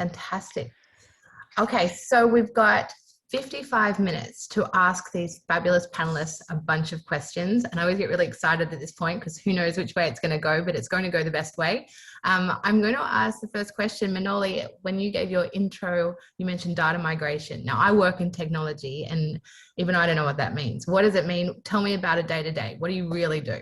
Fantastic. Okay, so we've got 55 minutes to ask these fabulous panelists a bunch of questions. And I always get really excited at this point because who knows which way it's going to go, but it's going to go the best way. I'm going to ask the first question. Manoli, when you gave your intro, you mentioned data migration. Now, I work in technology and even I don't know what that means. What does it mean? Tell me about it day to day. What do you really do?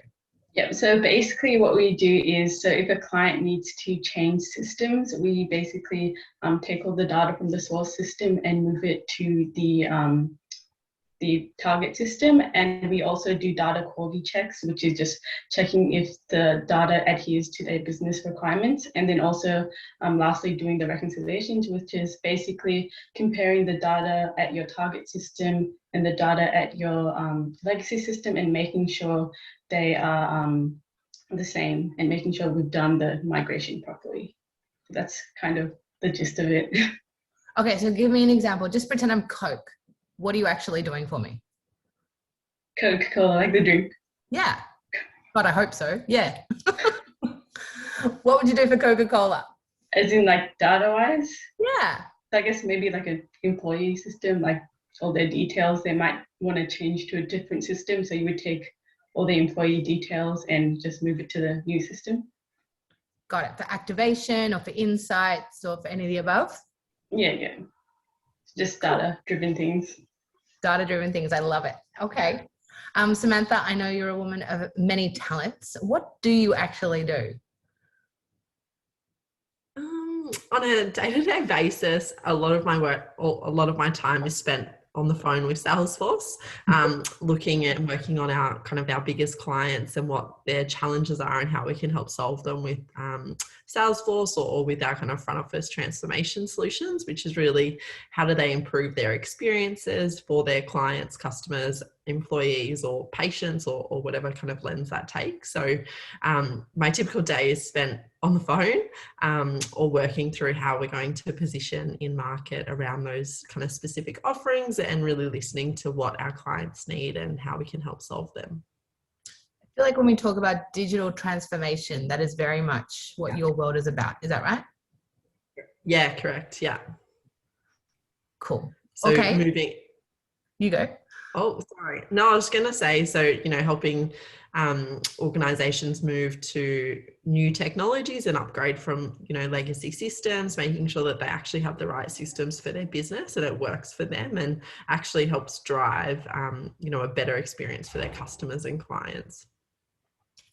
Yeah, so basically what we do is, so if a client needs to change systems, we basically take all the data from the source system and move it to the target system. And we also do data quality checks, which is just checking if the data adheres to their business requirements. And then also lastly, doing the reconciliations, which is basically comparing the data at your target system and the data at your legacy system and making sure they are the same and making sure we've done the migration properly. So that's kind of the gist of it. Okay, so give me an example. Just pretend I'm Coke. What are you actually doing for me? Coca-Cola, like the drink. Yeah, but I hope so. Yeah. What would you do for Coca-Cola? As in like data-wise? Yeah. So I guess maybe like an employee system, like all their details, they might want to change to a different system. So you would take all the employee details and just move it to the new system. Got it. For activation or for insights or for any of the above? Yeah. Just data-driven things. Data-driven things. I love it. Okay. Samantha, I know you're a woman of many talents. What do you actually do? On a day-to-day basis, a lot of my work, or a lot of my time is spent on the phone with Salesforce, looking at working on our biggest clients and what their challenges are and how we can help solve them with Salesforce or with our kind of front office transformation solutions, which is really how do they improve their experiences for their clients, customers, employees or patients or whatever kind of lens that takes. So my typical day is spent on the phone or working through how we're going to position in market around those kind of specific offerings and really listening to what our clients need and how we can help solve them. I feel like when we talk about digital transformation, that is very much what your world is about. Is that right? Yeah, correct. Yeah. Cool. So okay. moving. You go. Oh, sorry. No, I was going to say, so, helping organizations move to new technologies and upgrade from, legacy systems, making sure that they actually have the right systems for their business and it works for them and actually helps drive, a better experience for their customers and clients.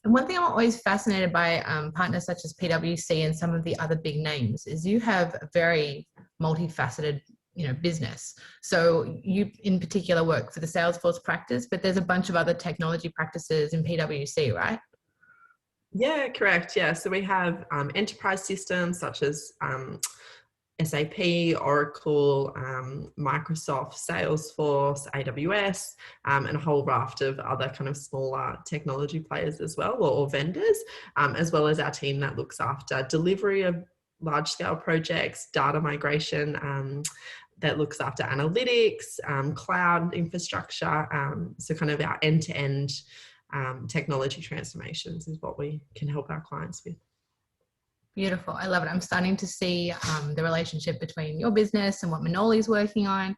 And one thing I'm always fascinated by partners such as PwC and some of the other big names is you have a very multifaceted business. So you in particular work for the Salesforce practice, but there's a bunch of other technology practices in PwC, right? Yeah, correct. Yeah. So we have enterprise systems such as SAP, Oracle, Microsoft, Salesforce, AWS, and a whole raft of other kind of smaller technology players as well, or vendors, as well as our team that looks after delivery of large-scale projects, data migration, that looks after analytics, cloud infrastructure. So kind of our end-to-end technology transformations is what we can help our clients with. Beautiful. I love it. I'm starting to see the relationship between your business and what Manoli's working on.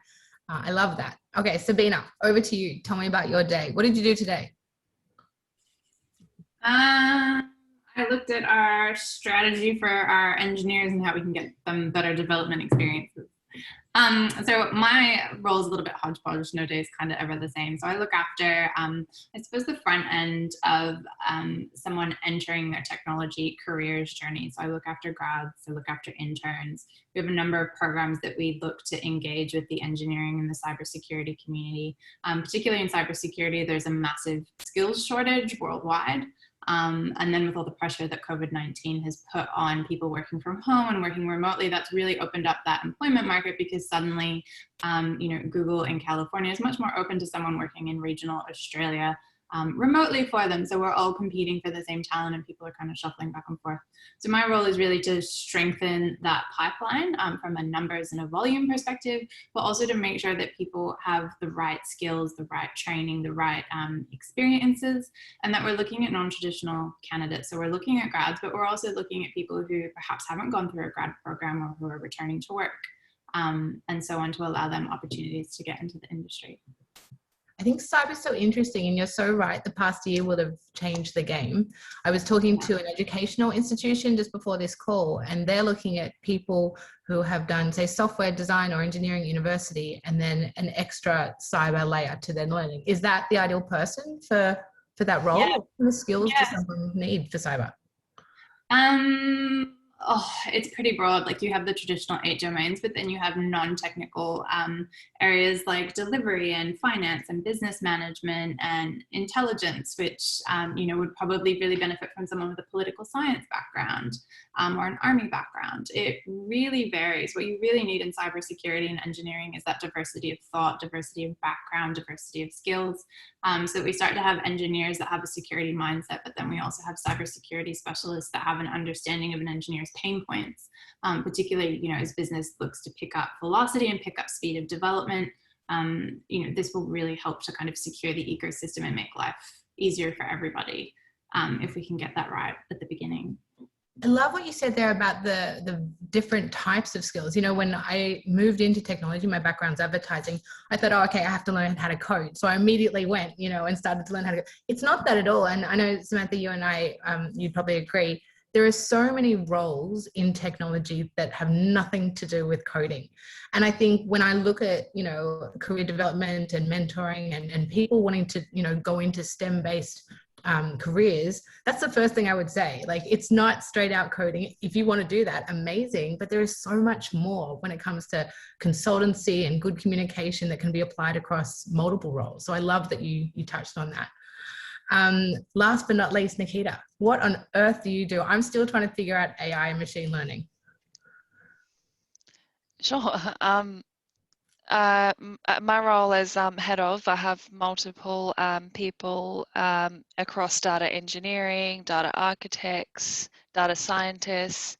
I love that. Okay, Sabina, over to you. Tell me about your day. What did you do today? I looked at our strategy for our engineers and how we can get them better development experiences. So my role is a little bit hodgepodge, no day is kind of ever the same. So I look after, I suppose, the front end of someone entering their technology careers journey. So I look after grads, I look after interns. We have a number of programs that we look to engage with the engineering and the cybersecurity community. Particularly in cybersecurity, there's a massive skills shortage worldwide. And then with all the pressure that COVID-19 has put on people working from home and working remotely, that's really opened up that employment market because suddenly, Google in California is much more open to someone working in regional Australia remotely for them. So we're all competing for the same talent and people are kind of shuffling back and forth. So my role is really to strengthen that pipeline from a numbers and a volume perspective, but also to make sure that people have the right skills, the right training, the right experiences, and that we're looking at non-traditional candidates. So we're looking at grads, but we're also looking at people who perhaps haven't gone through a grad program or who are returning to work, and so on, to allow them opportunities to get into the industry. I think cyber is so interesting, and you're so right. The past year would have changed the game. I was talking to an educational institution just before this call, and they're looking at people who have done, say, software design or engineering university, and then an extra cyber layer to their learning. Is that the ideal person for that role? Yeah. What kind of skills does someone need for cyber? It's pretty broad. Like, you have the traditional 8 domains, but then you have non-technical areas like delivery and finance and business management and intelligence, which would probably really benefit from someone with a political science background or an army background. It really varies. What you really need in cybersecurity and engineering is that diversity of thought, diversity of background, diversity of skills. So we start to have engineers that have a security mindset, but then we also have cybersecurity specialists that have an understanding of an engineer's pain points, particularly, as business looks to pick up velocity and pick up speed of development. This will really help to kind of secure the ecosystem and make life easier for everybody if we can get that right at the beginning. I love what you said there about the different types of skills. When I moved into technology, my background's advertising, I thought, oh, okay, I have to learn how to code. So I immediately went, and started to learn how to code. It's not that at all. And I know, Samantha, you and I, you'd probably agree, there are so many roles in technology that have nothing to do with coding. And I think when I look at, career development and mentoring and people wanting to, go into STEM-based careers, that's the first thing I would say. Like, it's not straight out coding. If you want to do that, amazing, but there is so much more when it comes to consultancy and good communication that can be applied across multiple roles. So I love that you touched on that. Last but not least, Nikita, what on earth do you do? I'm still trying to figure out AI and machine learning. Sure. My role as head of, I have multiple people across data engineering, data architects, data scientists,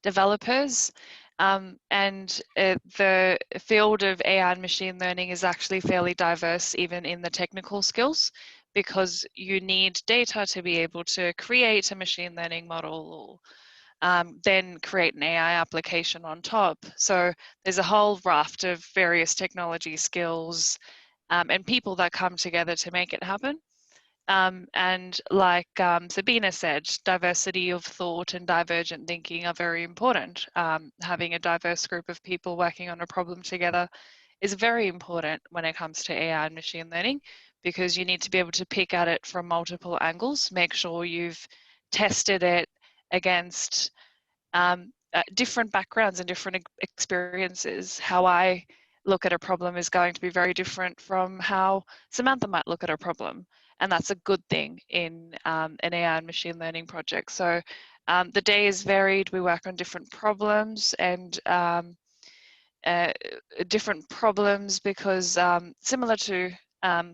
developers, and the field of AI and machine learning is actually fairly diverse even in the technical skills, because you need data to be able to create a machine learning model, or then create an AI application on top. So there's a whole raft of various technology skills and people that come together to make it happen. And like Sabina said, diversity of thought and divergent thinking are very important. Having a diverse group of people working on a problem together is very important when it comes to AI and machine learning, because you need to be able to pick at it from multiple angles, make sure you've tested it against different backgrounds and different experiences. How I look at a problem is going to be very different from how Samantha might look at a problem. And that's a good thing in an AI and machine learning project. So the day is varied. We work on different problems and because similar to,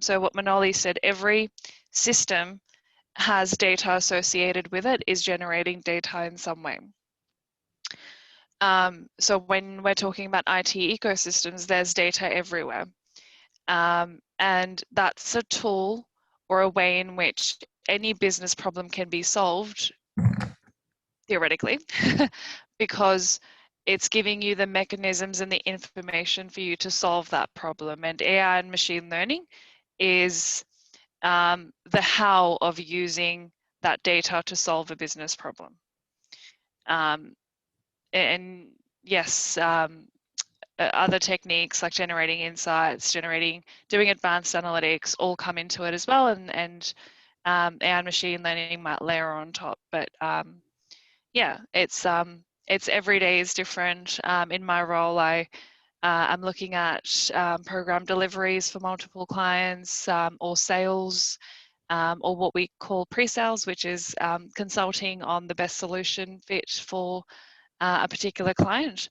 so what Manoli said, every system has data associated with it, is generating data in some way. So when we're talking about IT ecosystems, there's data everywhere. And that's a tool or a way in which any business problem can be solved, theoretically, because it's giving you the mechanisms and the information for you to solve that problem. And AI and machine learning is the how of using that data to solve a business problem. And yes, other techniques like generating insights, doing advanced analytics all come into it as well, and AI and machine learning might layer on top. But yeah, it's every day is different. In my role, I'm looking at program deliveries for multiple clients, or sales, or what we call pre-sales, which is consulting on the best solution fit for a particular client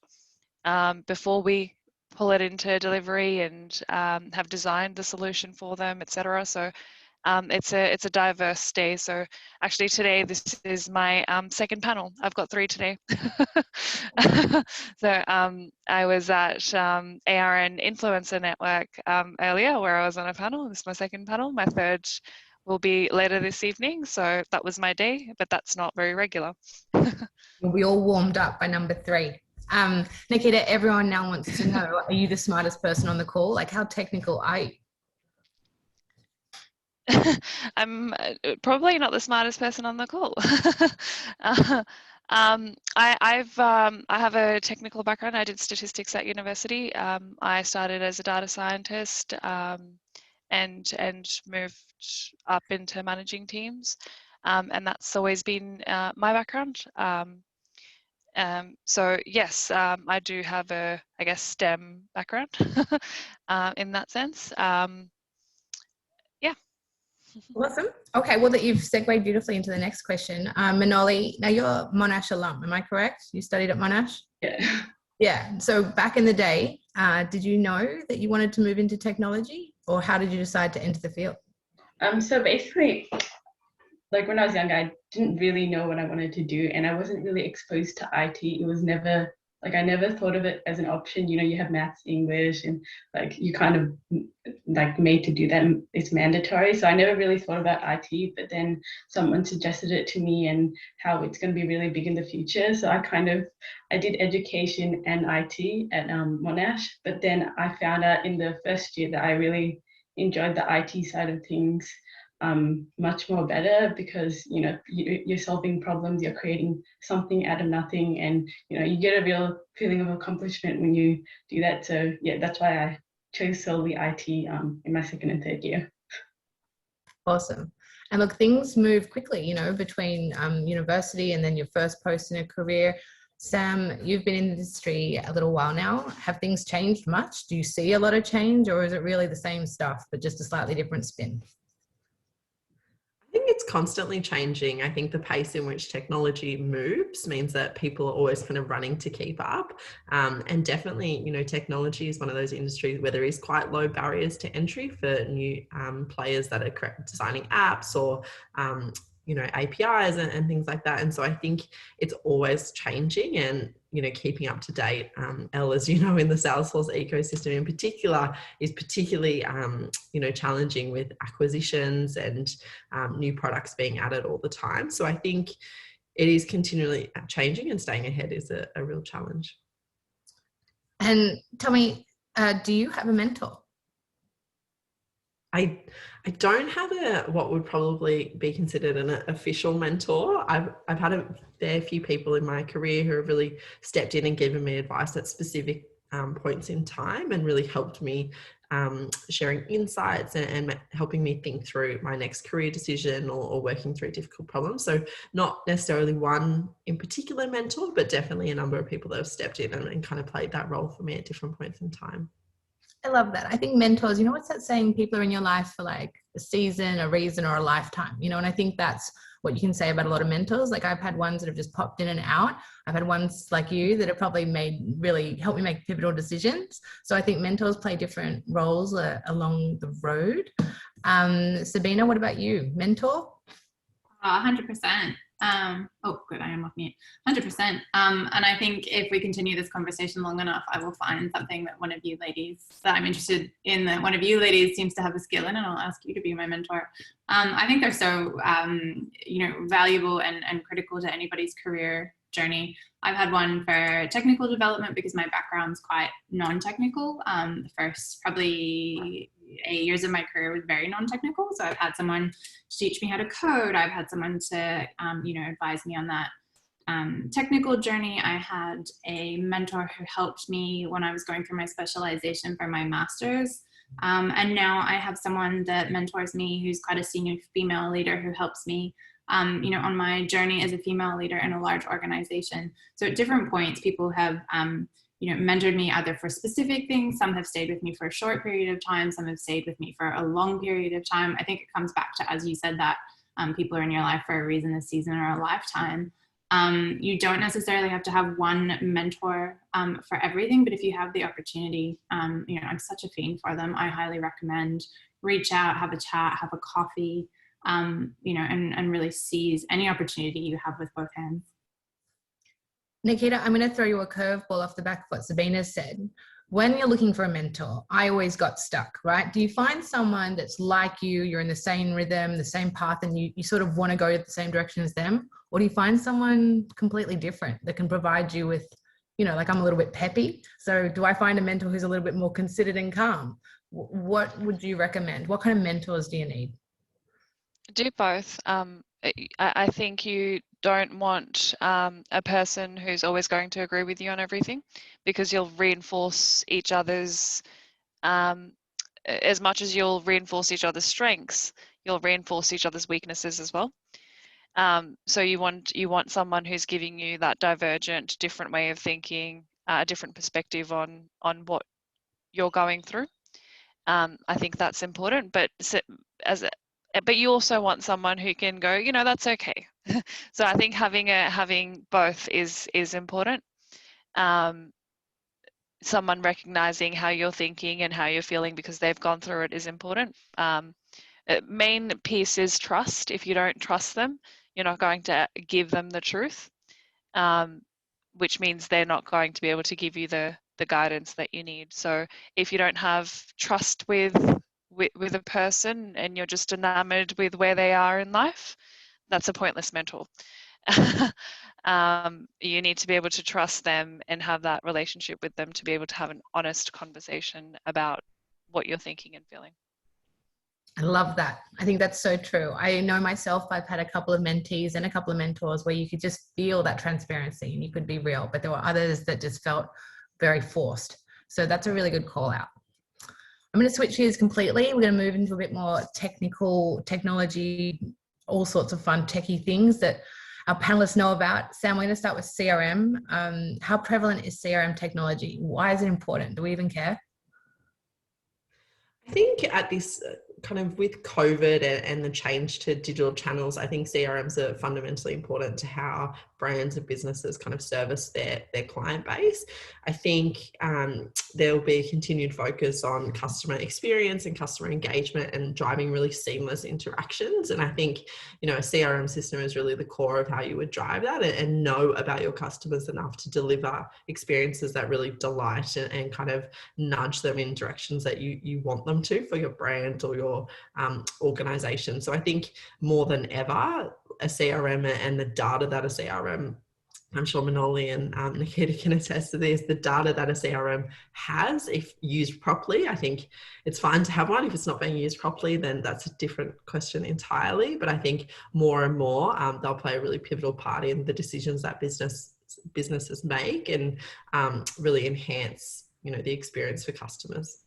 before we pull it into delivery and have designed the solution for them, etc. So It's a diverse day. So actually today, this is my second panel. I've got 3 today. So I was at ARN Influencer Network earlier, where I was on a panel. This is my second panel. My third will be later this evening. So that was my day, but that's not very regular. We all warmed up by number 3. Nikita, everyone now wants to know, are you the smartest person on the call? Like, how technical are you? I'm probably not the smartest person on the call. I have a technical background. I did statistics at university. I started as a data scientist and moved up into managing teams, and that's always been my background. So yes, I do have a, I guess, STEM background in that sense. Yeah. Awesome. Okay, well, that you've segued beautifully into the next question. Manoli, now you're Monash alum, am I correct? You studied at Monash? Yeah. Yeah. So back in the day, did you know that you wanted to move into technology, or how did you decide to enter the field? So basically, like when I was young, I didn't really know what I wanted to do, and I wasn't really exposed to IT. It was never like, I never thought of it as an option. You know, you have maths, English, and like you kind of like made to do that. It's mandatory. So I never really thought about IT, but then someone suggested it to me and how it's going to be really big in the future. So I did education and IT at Monash, but then I found out in the first year that I really enjoyed the IT side of things much more better, because you know you're solving problems, you're creating something out of nothing, and you know you get a real feeling of accomplishment when you do that. So yeah, that's why I chose solely IT in my second and third year. Awesome. And look, things move quickly, you know, between university and then your first post in a career. Sam, you've been in the industry a little while now. Have things changed much? Do you see a lot of change, or is it really the same stuff but just a slightly different spin? I think it's constantly changing. I think the pace in which technology moves means that people are always kind of running to keep up. And definitely, you know, technology is one of those industries where there is quite low barriers to entry for new players that are designing apps or, you know, APIs and things like that. And so I think it's always changing and, you know, keeping up to date. Elle, as you know, in the Salesforce ecosystem in particular, is particularly, you know, challenging with acquisitions and new products being added all the time. So I think it is continually changing, and staying ahead is a real challenge. And tell me, do you have a mentor? I don't have what would probably be considered an official mentor. I've had a fair few people in my career who have really stepped in and given me advice at specific points in time, and really helped me sharing insights and helping me think through my next career decision or working through difficult problems. So not necessarily one in particular mentor, but definitely a number of people that have stepped in and kind of played that role for me at different points in time. I love that. I think mentors, you know, what's that saying? People are in your life for like a season, a reason, or a lifetime, you know, and I think that's what you can say about a lot of mentors. Like I've had ones that have just popped in and out. I've had ones like you that have probably helped me make pivotal decisions. So I think mentors play different roles along the road. Sabina, what about you? Mentor? 100%. Oh, good, I am off mute. 100%. And I think if we continue this conversation long enough, I will find something that one of you ladies that I'm interested in, that one of you ladies seems to have a skill in, and I'll ask you to be my mentor. I think they're so, you know, valuable and critical to anybody's career journey. I've had one for technical development because my background's quite non-technical. The first probably 8 years of my career was very non-technical. So I've had someone to teach me how to code. I've had someone to, you know, advise me on that technical journey. I had a mentor who helped me when I was going through my specialization for my master's. And now I have someone that mentors me who's quite a senior female leader who helps me, you know, on my journey as a female leader in a large organization. So at different points, people have, you know, mentored me either for specific things. Some have stayed with me for a short period of time. Some have stayed with me for a long period of time. I think it comes back to, as you said, that people are in your life for a reason, a season, or a lifetime. You don't necessarily have to have one mentor for everything, but if you have the opportunity, you know, I'm such a fiend for them. I highly recommend reach out, have a chat, have a coffee, you know, and really seize any opportunity you have with both hands. Nikita, I'm going to throw you a curveball off the back of what Sabina said. When you're looking for a mentor, I always got stuck, right? Do you find someone that's like you, you're in the same rhythm, the same path, and you sort of want to go the same direction as them? Or do you find someone completely different that can provide you with, you know, like I'm a little bit peppy. So do I find a mentor who's a little bit more considered and calm? What would you recommend? What kind of mentors do you need? Do both. I think you don't want a person who's always going to agree with you on everything, because you'll reinforce each other's, as much as you'll reinforce each other's strengths, you'll reinforce each other's weaknesses as well. So you want someone who's giving you that divergent, different way of thinking, a different perspective on what you're going through. I think that's important, but but you also want someone who can go, you know, that's okay. So I think having both is important. Someone recognizing how you're thinking and how you're feeling because they've gone through it is important. Main piece is trust. If you don't trust them, you're not going to give them the truth, which means they're not going to be able to give you the guidance that you need. So if you don't have trust with a person and you're just enamored with where they are in life, that's a pointless mentor. You need to be able to trust them and have that relationship with them to be able to have an honest conversation about what you're thinking and feeling. I love that. I think that's so true. I know myself, I've had a couple of mentees and a couple of mentors where you could just feel that transparency and you could be real, but there were others that just felt very forced. So that's a really good call out. I'm going to switch gears completely. We're going to move into a bit more technical, technology, all sorts of fun techie things that our panelists know about. Sam, we're going to start with CRM. How prevalent is CRM technology? Why is it important? Do we even care? I think at this kind of with COVID and the change to digital channels, I think CRMs are fundamentally important to how brands and businesses kind of service their client base. I think there will be a continued focus on customer experience and customer engagement and driving really seamless interactions. And I think, you know, a CRM system is really the core of how you would drive that and know about your customers enough to deliver experiences that really delight and kind of nudge them in directions that you want them to for your brand or your organization. So I think more than ever, a CRM and the data that a CRM, I'm sure Manoli and Nikita can attest to this, the data that a CRM has, if used properly, I think it's fine to have one. If it's not being used properly, then that's a different question entirely. But I think more and more they'll play a really pivotal part in the decisions that businesses make and really enhance, you know, the experience for customers.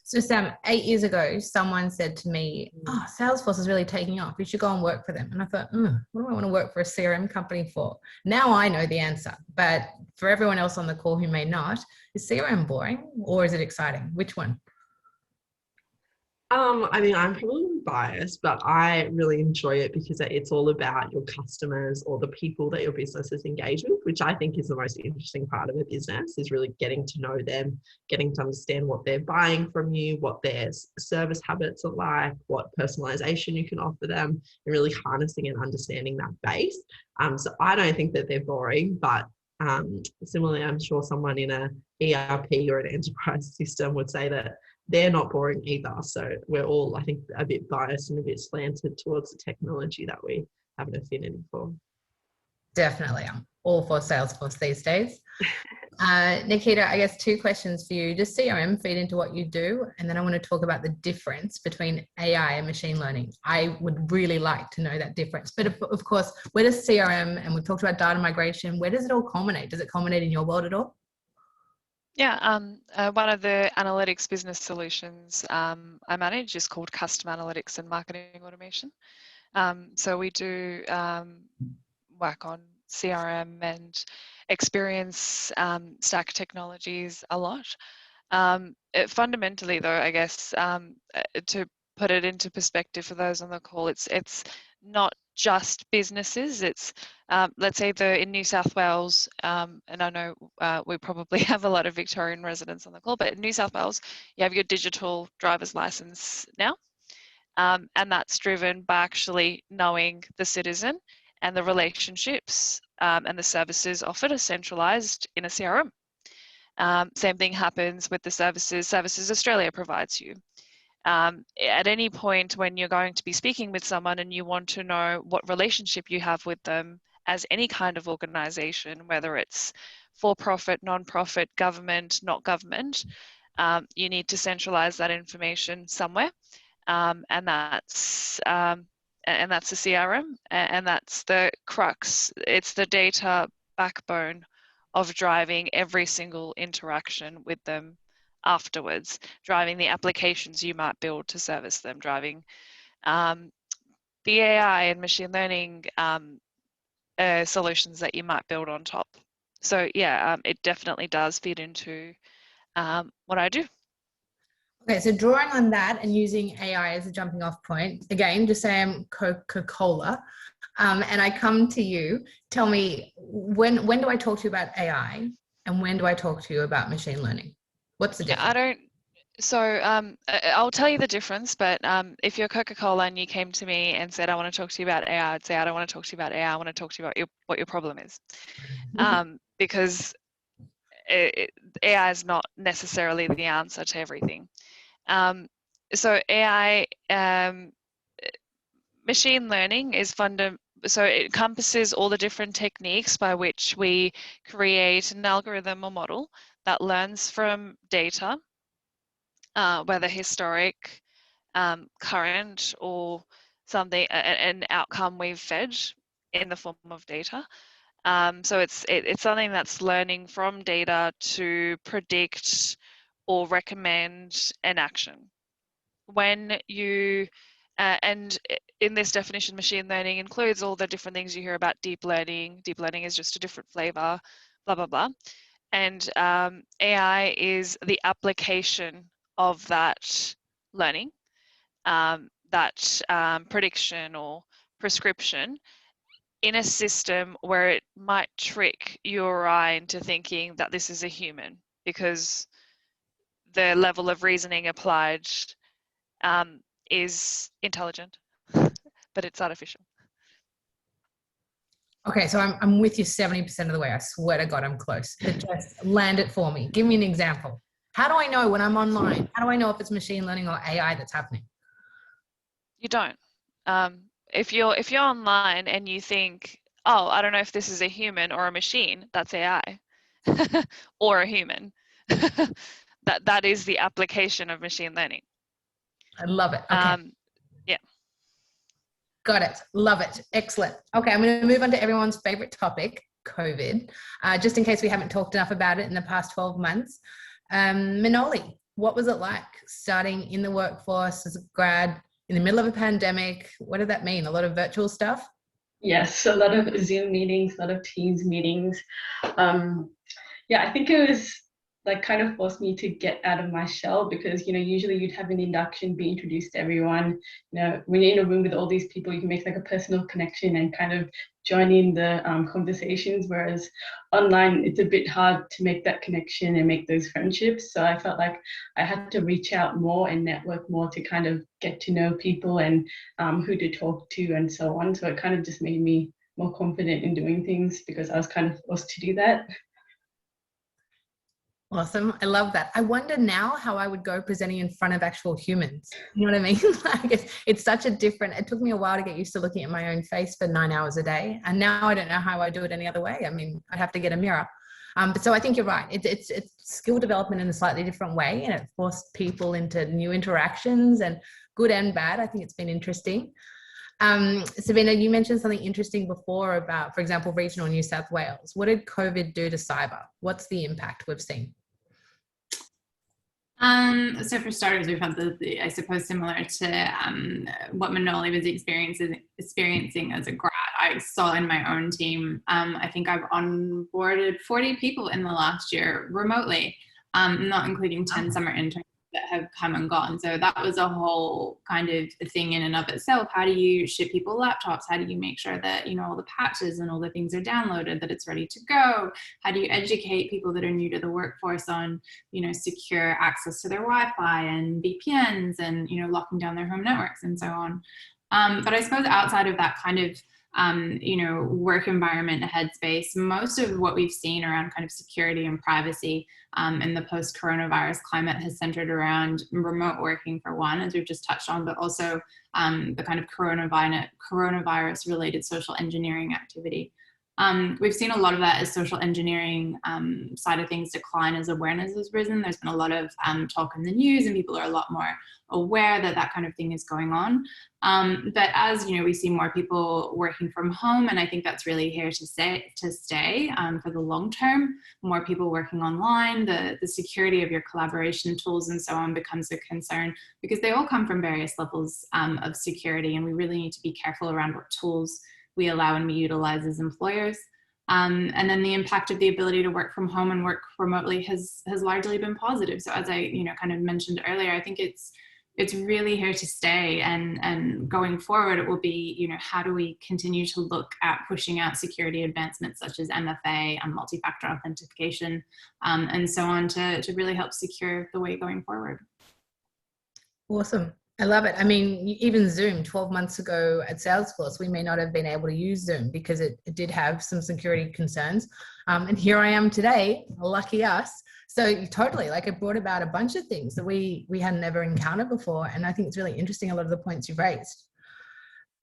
So Sam, 8 years ago, someone said to me, oh, Salesforce is really taking off. You should go and work for them. And I thought, what do I want to work for a CRM company for? Now I know the answer. But for everyone else on the call who may not, is CRM boring or is it exciting? Which one? I mean, I'm probably biased, but I really enjoy it because it's all about your customers or the people that your business is engaged with, which I think is the most interesting part of a business, is really getting to know them, getting to understand what they're buying from you, what their service habits are like, what personalization you can offer them, and really harnessing and understanding that base. So I don't think that they're boring, but similarly, I'm sure someone in a ERP or an enterprise system would say that they're not boring either. So we're all, I think, a bit biased and a bit slanted towards the technology that we have an affinity for. Definitely. I'm all for Salesforce these days. Nikita, I guess 2 questions for you. Does CRM feed into what you do? And then I want to talk about the difference between AI and machine learning. I would really like to know that difference. But of course, where does CRM, and we've talked about data migration, where does it all culminate? Does it culminate in your world at all? Yeah, one of the analytics business solutions I manage is called Custom Analytics and Marketing Automation. So we do work on CRM and experience stack technologies a lot. Fundamentally, though, I guess to put it into perspective for those on the call, it's not just businesses. It's let's say in New South Wales, and I know we probably have a lot of Victorian residents on the call, but in New South Wales, you have your digital driver's license now, and that's driven by actually knowing the citizen and the relationships and the services offered are centralised in a CRM. Same thing happens with the Services Australia provides you. At any point when you're going to be speaking with someone and you want to know what relationship you have with them as any kind of organisation, whether it's for-profit, non-profit, government, not government, you need to centralise that information somewhere, and that's the CRM, and that's the crux. It's the data backbone of driving every single interaction with them afterwards, driving the applications you might build to service them, driving the AI and machine learning solutions that you might build on top. So yeah, it definitely does fit into what I do. Okay, so drawing on that and using AI as a jumping off point, again, just say I'm Coca-Cola, and I come to you, tell me, when do I talk to you about AI and when do I talk to you about machine learning? What's the difference? I'll tell you the difference, but if you're Coca-Cola and you came to me and said, I want to talk to you about AI, I'd say, I don't want to talk to you about AI, I want to talk to you about what your problem is. Because AI is not necessarily the answer to everything. So AI, machine learning is so it encompasses all the different techniques by which we create an algorithm or model that learns from data, whether historic, current, or something, an outcome we've fed in the form of data. So it's something that's learning from data to predict or recommend an action. When you and in this definition, machine learning includes all the different things you hear about deep learning. Deep learning is just a different flavor, blah, blah, blah. And AI is the application of that learning, that prediction or prescription in a system where it might trick you or I into thinking that this is a human, because the level of reasoning applied is intelligent, but it's artificial. Okay, so I'm with you 70% of the way. I swear to God, I'm close. But just land it for me. Give me an example. How do I know when I'm online? How do I know if it's machine learning or AI that's happening? You don't. If you're online and you think, oh, I don't know if this is a human or a machine, that's AI, or a human. that is the application of machine learning. I love it. Okay. Yeah. Got it. Love it. Excellent. Okay, I'm going to move on to everyone's favorite topic, COVID. Just in case we haven't talked enough about it in the past 12 months. Manoli, what was it like starting in the workforce as a grad in the middle of a pandemic? What did that mean? A lot of virtual stuff? Yes, a lot of Zoom meetings, a lot of Teams meetings. Yeah, I think it was like kind of forced me to get out of my shell, because usually you'd have an induction, be introduced to everyone. When you're in a room with all these people, you can make like a personal connection and kind of join in the conversations, whereas online it's a bit hard to make that connection and make those friendships. So I felt like I had to reach out more and network more to kind of get to know people and who to talk to and so on. So it kind of just made me more confident in doing things, because I was kind of forced to do that. Awesome. I love that. I wonder now how I would go presenting in front of actual humans. You know what I mean? Like it's such a different, it took me a while to get used to looking at my own face for 9 hours a day. And now I don't know how I do it any other way. I mean, I'd have to get a mirror. But so I think you're right. It's skill development in a slightly different way, and it forced people into new interactions, and good and bad. I think it's been interesting. Sabina, you mentioned something interesting before about, for example, regional New South Wales. What did COVID do to cyber? What's the impact we've seen? So for starters, we've had the I suppose similar to what Manoli was experiencing as a grad. I saw in my own team. I think I've onboarded 40 people in the last year remotely, not including 10 summer interns that have come and gone. So that was a whole kind of thing in and of itself. How do you ship people laptops? How do you make sure that, you know, all the patches and all the things are downloaded, that it's ready to go? How do you educate people that are new to the workforce on, you know, secure access to their Wi-Fi and VPNs and, you know, locking down their home networks and so on. But I suppose outside of that kind of you know, work environment headspace, most of what we've seen around kind of security and privacy in the post-coronavirus climate has centered around remote working for one, as we've just touched on, but also the kind of coronavirus related social engineering activity. We've seen a lot of that as social engineering side of things decline as awareness has risen. There's been a lot of talk in the news, and people are a lot more aware that that kind of thing is going on. But as you know, we see more people working from home, and I think that's really here to stay for the long term. More people working online, the security of your collaboration tools and so on becomes a concern, because they all come from various levels of security, and we really need to be careful around what tools we allow and we utilize as employers. And then the impact of the ability to work from home and work remotely has largely been positive. So as I, you know, kind of mentioned earlier, I think it's really here to stay, and going forward it will be, you know, how do we continue to look at pushing out security advancements such as MFA and multi-factor authentication and so on to really help secure the way going forward. Awesome. I love it. I mean, even Zoom 12 months ago at Salesforce, we may not have been able to use Zoom because it did have some security concerns. And here I am today, lucky us. So totally, like, it brought about a bunch of things that we had never encountered before. And I think it's really interesting, a lot of the points you've raised.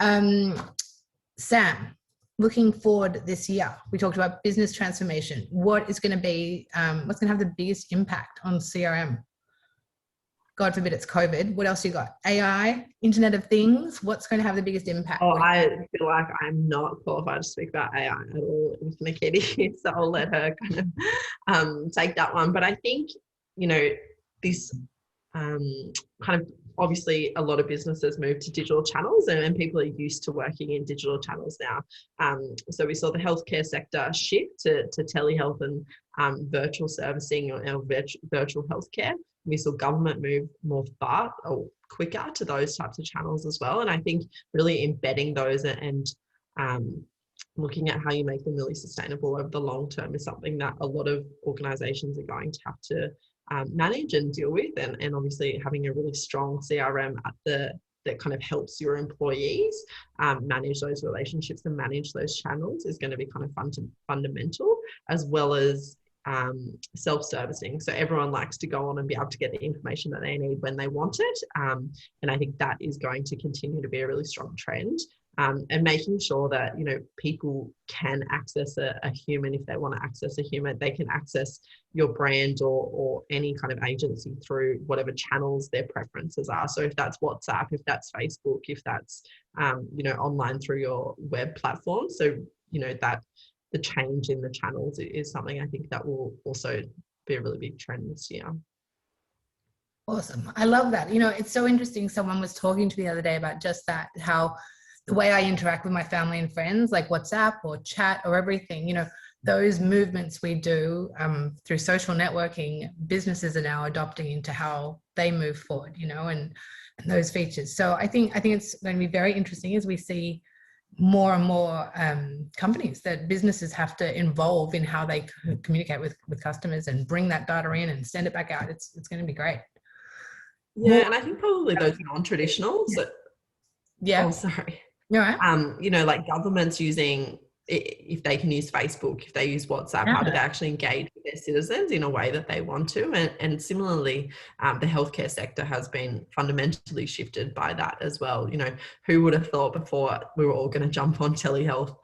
Sam, looking forward this year, we talked about business transformation. What is going to be, what's going to have the biggest impact on CRM? God forbid it's COVID. What else you got? AI, Internet of Things. What's going to have the biggest impact? Oh, I feel like I'm not qualified to speak about AI at all with Nikki, so I'll let her kind of take that one. But I think, you know, this kind of, obviously a lot of businesses move to digital channels, and people are used to working in digital channels now. So we saw the healthcare sector shift to telehealth and virtual servicing or virtual healthcare. We saw government move more quicker to those types of channels as well. And I think really embedding those and looking at how you make them really sustainable over the long term is something that a lot of organizations are going to have to manage and deal with. And obviously having a really strong CRM that kind of helps your employees manage those relationships and manage those channels is going to be kind of fundamental, as well as self-servicing. So everyone likes to go on and be able to get the information that they need when they want it. And I think that is going to continue to be a really strong trend. And making sure that, you know, people can access a human. If they want to access a human, they can access your brand or any kind of agency through whatever channels their preferences are. So if that's WhatsApp, if that's Facebook, if that's, you know, online through your web platform. So, you know, that the change in the channels is something I think that will also be a really big trend this year. Awesome. I love that. You know, it's so interesting. Someone was talking to me the other day about just that, how the way I interact with my family and friends, like WhatsApp or chat or everything, you know, those movements we do through social networking, businesses are now adopting into how they move forward, you know, and those features. So I think it's going to be very interesting as we see more and more companies, that businesses have to involve in how they communicate with customers and bring that data in and send it back out. It's going to be great. Yeah, and I think probably those non-traditional. Yeah. Oh, sorry. All right. You know, like governments using, if they can use Facebook, if they use WhatsApp, how do they actually engage with their citizens in a way that they want to? And similarly, the healthcare sector has been fundamentally shifted by that as well. You know, who would have thought before we were all going to jump on telehealth,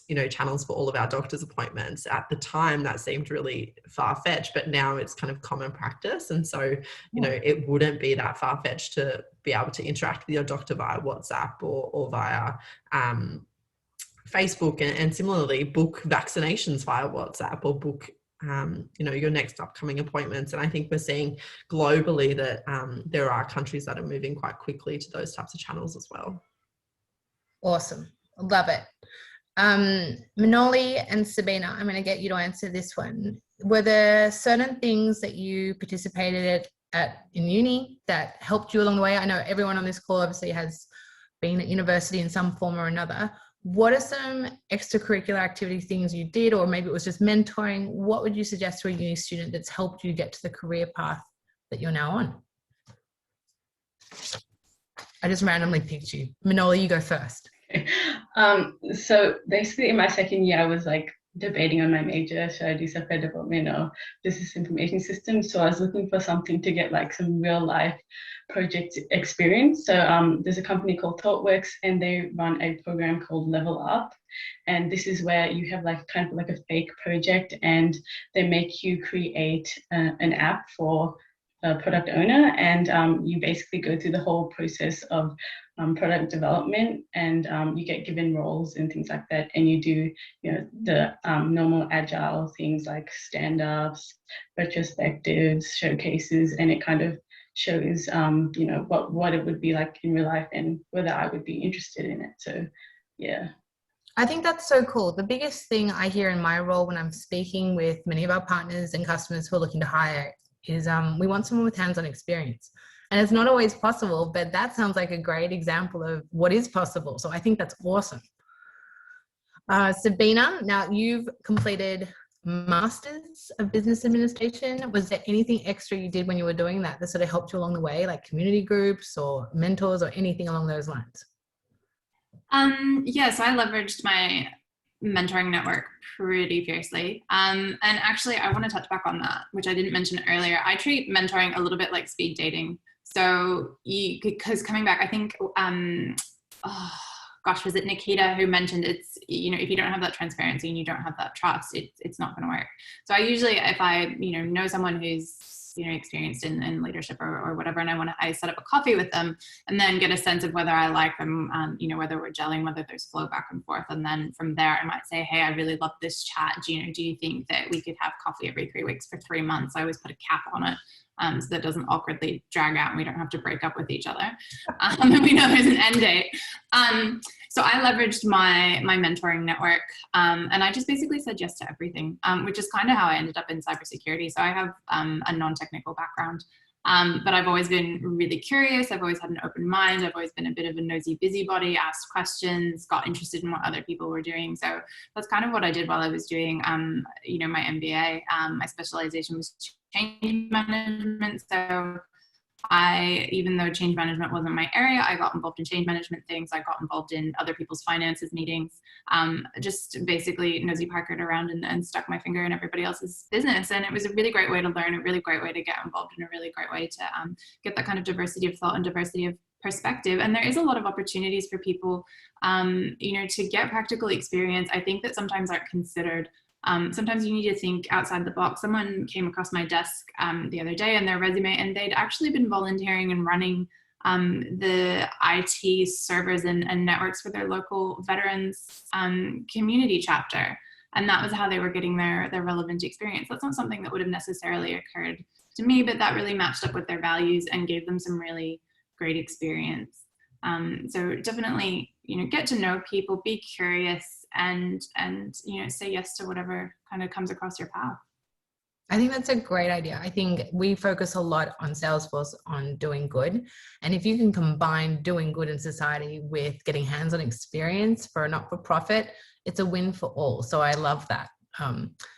you know, channels for all of our doctor's appointments? At the time, that seemed really far-fetched, but now it's kind of common practice. And so, you know, it wouldn't be that far-fetched to be able to interact with your doctor via WhatsApp or via Facebook, and similarly book vaccinations via WhatsApp or book, you know, your next upcoming appointments. And I think we're seeing globally that there are countries that are moving quite quickly to those types of channels as well. Awesome. Love it. Manoli and Sabina, I'm going to get you to answer this one. Were there certain things that you participated in uni that helped you along the way? I know everyone on this call obviously has been at university in some form or another. What are some extracurricular activity things you did, or maybe it was just mentoring? What would you suggest to a uni student that's helped you get to the career path that you're now on? I just randomly picked you. Manola, you go first. So basically in my second year, I was like debating on my major. Should I do software development or business information systems? So I was looking for something to get like some real life project experience. So there's a company called ThoughtWorks, and they run a program called Level Up. And this is where you have like kind of like a fake project, and they make you create an app for a product owner, and you basically go through the whole process of product development, and you get given roles and things like that, and you do, you know, the normal agile things like stand-ups, retrospectives, showcases, and it kind of shows you know, what it would be like in real life and whether I would be interested in it. So yeah. I think that's so cool. The biggest thing I hear in my role when I'm speaking with many of our partners and customers who are looking to hire is we want someone with hands-on experience. And it's not always possible, but that sounds like a great example of what is possible. So I think that's awesome. Sabina, now you've completed Masters of Business Administration. Was there anything extra you did when you were doing that sort of helped you along the way, like community groups or mentors or anything along those lines? Yeah, so I leveraged my mentoring network pretty fiercely. And actually, I want to touch back on that, which I didn't mention earlier. I treat mentoring a little bit like speed dating. So because coming back, I think, was it Nikita who mentioned it's, you know, if you don't have that transparency and you don't have that trust, it's not going to work. So I usually, if I, you know someone who's, you know, experienced in leadership or whatever, and I set up a coffee with them and then get a sense of whether I like them, you know, whether we're gelling, whether there's flow back and forth. And then from there, I might say, hey, I really love this chat. Do you think that we could have coffee every 3 weeks for 3 months? I always put a cap on it. So that doesn't awkwardly drag out and we don't have to break up with each other. And we know there's an end date. So I leveraged my mentoring network, and I just basically said yes to everything, which is kind of how I ended up in cybersecurity. So I have a non-technical background, but I've always been really curious. I've always had an open mind. I've always been a bit of a nosy busybody, asked questions, got interested in what other people were doing. So that's kind of what I did while I was doing, you know, my MBA. My specialization was change management. So even though change management wasn't my area, I got involved in change management things. I got involved in other people's finances meetings, just basically nosy parkered around and stuck my finger in everybody else's business. And it was a really great way to learn, a really great way to get involved, and a really great way to get that kind of diversity of thought and diversity of perspective. And there is a lot of opportunities for people, you know, to get practical experience. I think that sometimes aren't considered. Sometimes you need to think outside the box. Someone came across my desk the other day in their resume, and they'd actually been volunteering and running the IT servers and networks for their local veterans community chapter. And that was how they were getting their relevant experience. That's not something that would have necessarily occurred to me, but that really matched up with their values and gave them some really great experience. So definitely, you know, get to know people, be curious, and you know, say yes to whatever kind of comes across your path. I think that's a great idea. I think we focus a lot on Salesforce on doing good. And if you can combine doing good in society with getting hands-on experience for a not-for-profit, it's a win for all. So I love that.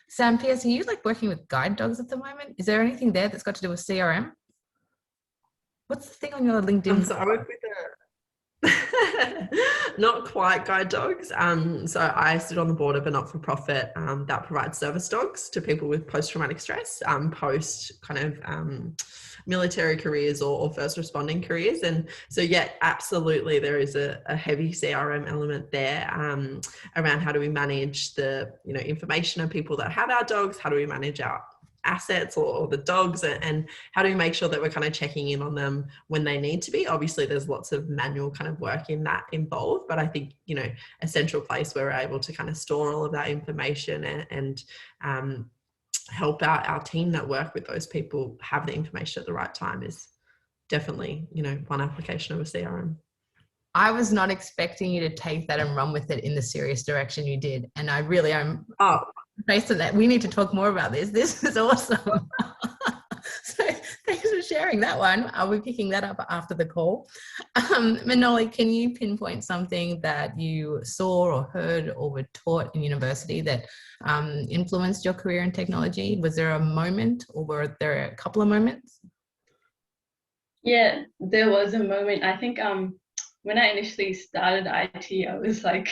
Sam Pierce, are you like working with guide dogs at the moment? Is there anything there that's got to do with CRM? What's the thing on your LinkedIn? So I work with not quite guide dogs. So I sit on the board of a not-for-profit that provides service dogs to people with post-traumatic stress, post kind of military careers or first responding careers. And so, yeah, absolutely, there is a heavy CRM element there around how do we manage the, you know, information of people that have our dogs, how do we manage our assets or the dogs, and how do we make sure that we're kind of checking in on them when they need to be. Obviously there's lots of manual kind of work in that involved, but I think, you know, a central place where we're able to kind of store all of that information and help out our team that work with those people have the information at the right time is definitely, you know, one application of a CRM. I was not expecting you to take that and run with it in the serious direction you did. And I really am based on that. We need to talk more about this. This is awesome. So thanks for sharing that one. I'll be picking that up after the call. Manoli, can you pinpoint something that you saw or heard or were taught in university that influenced your career in technology? Was there a moment, or were there a couple of moments? Yeah, there was a moment. I think when I initially started IT, I was like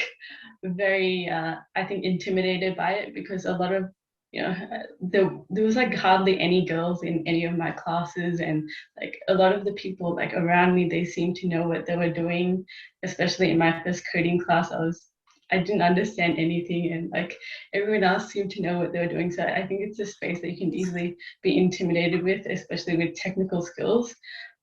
very I think intimidated by it, because a lot of there was like hardly any girls in any of my classes, and like a lot of the people like around me, they seemed to know what they were doing. Especially in my first coding class, I didn't understand anything, and like everyone else seemed to know what they were doing. So I think it's a space that you can easily be intimidated with, especially with technical skills.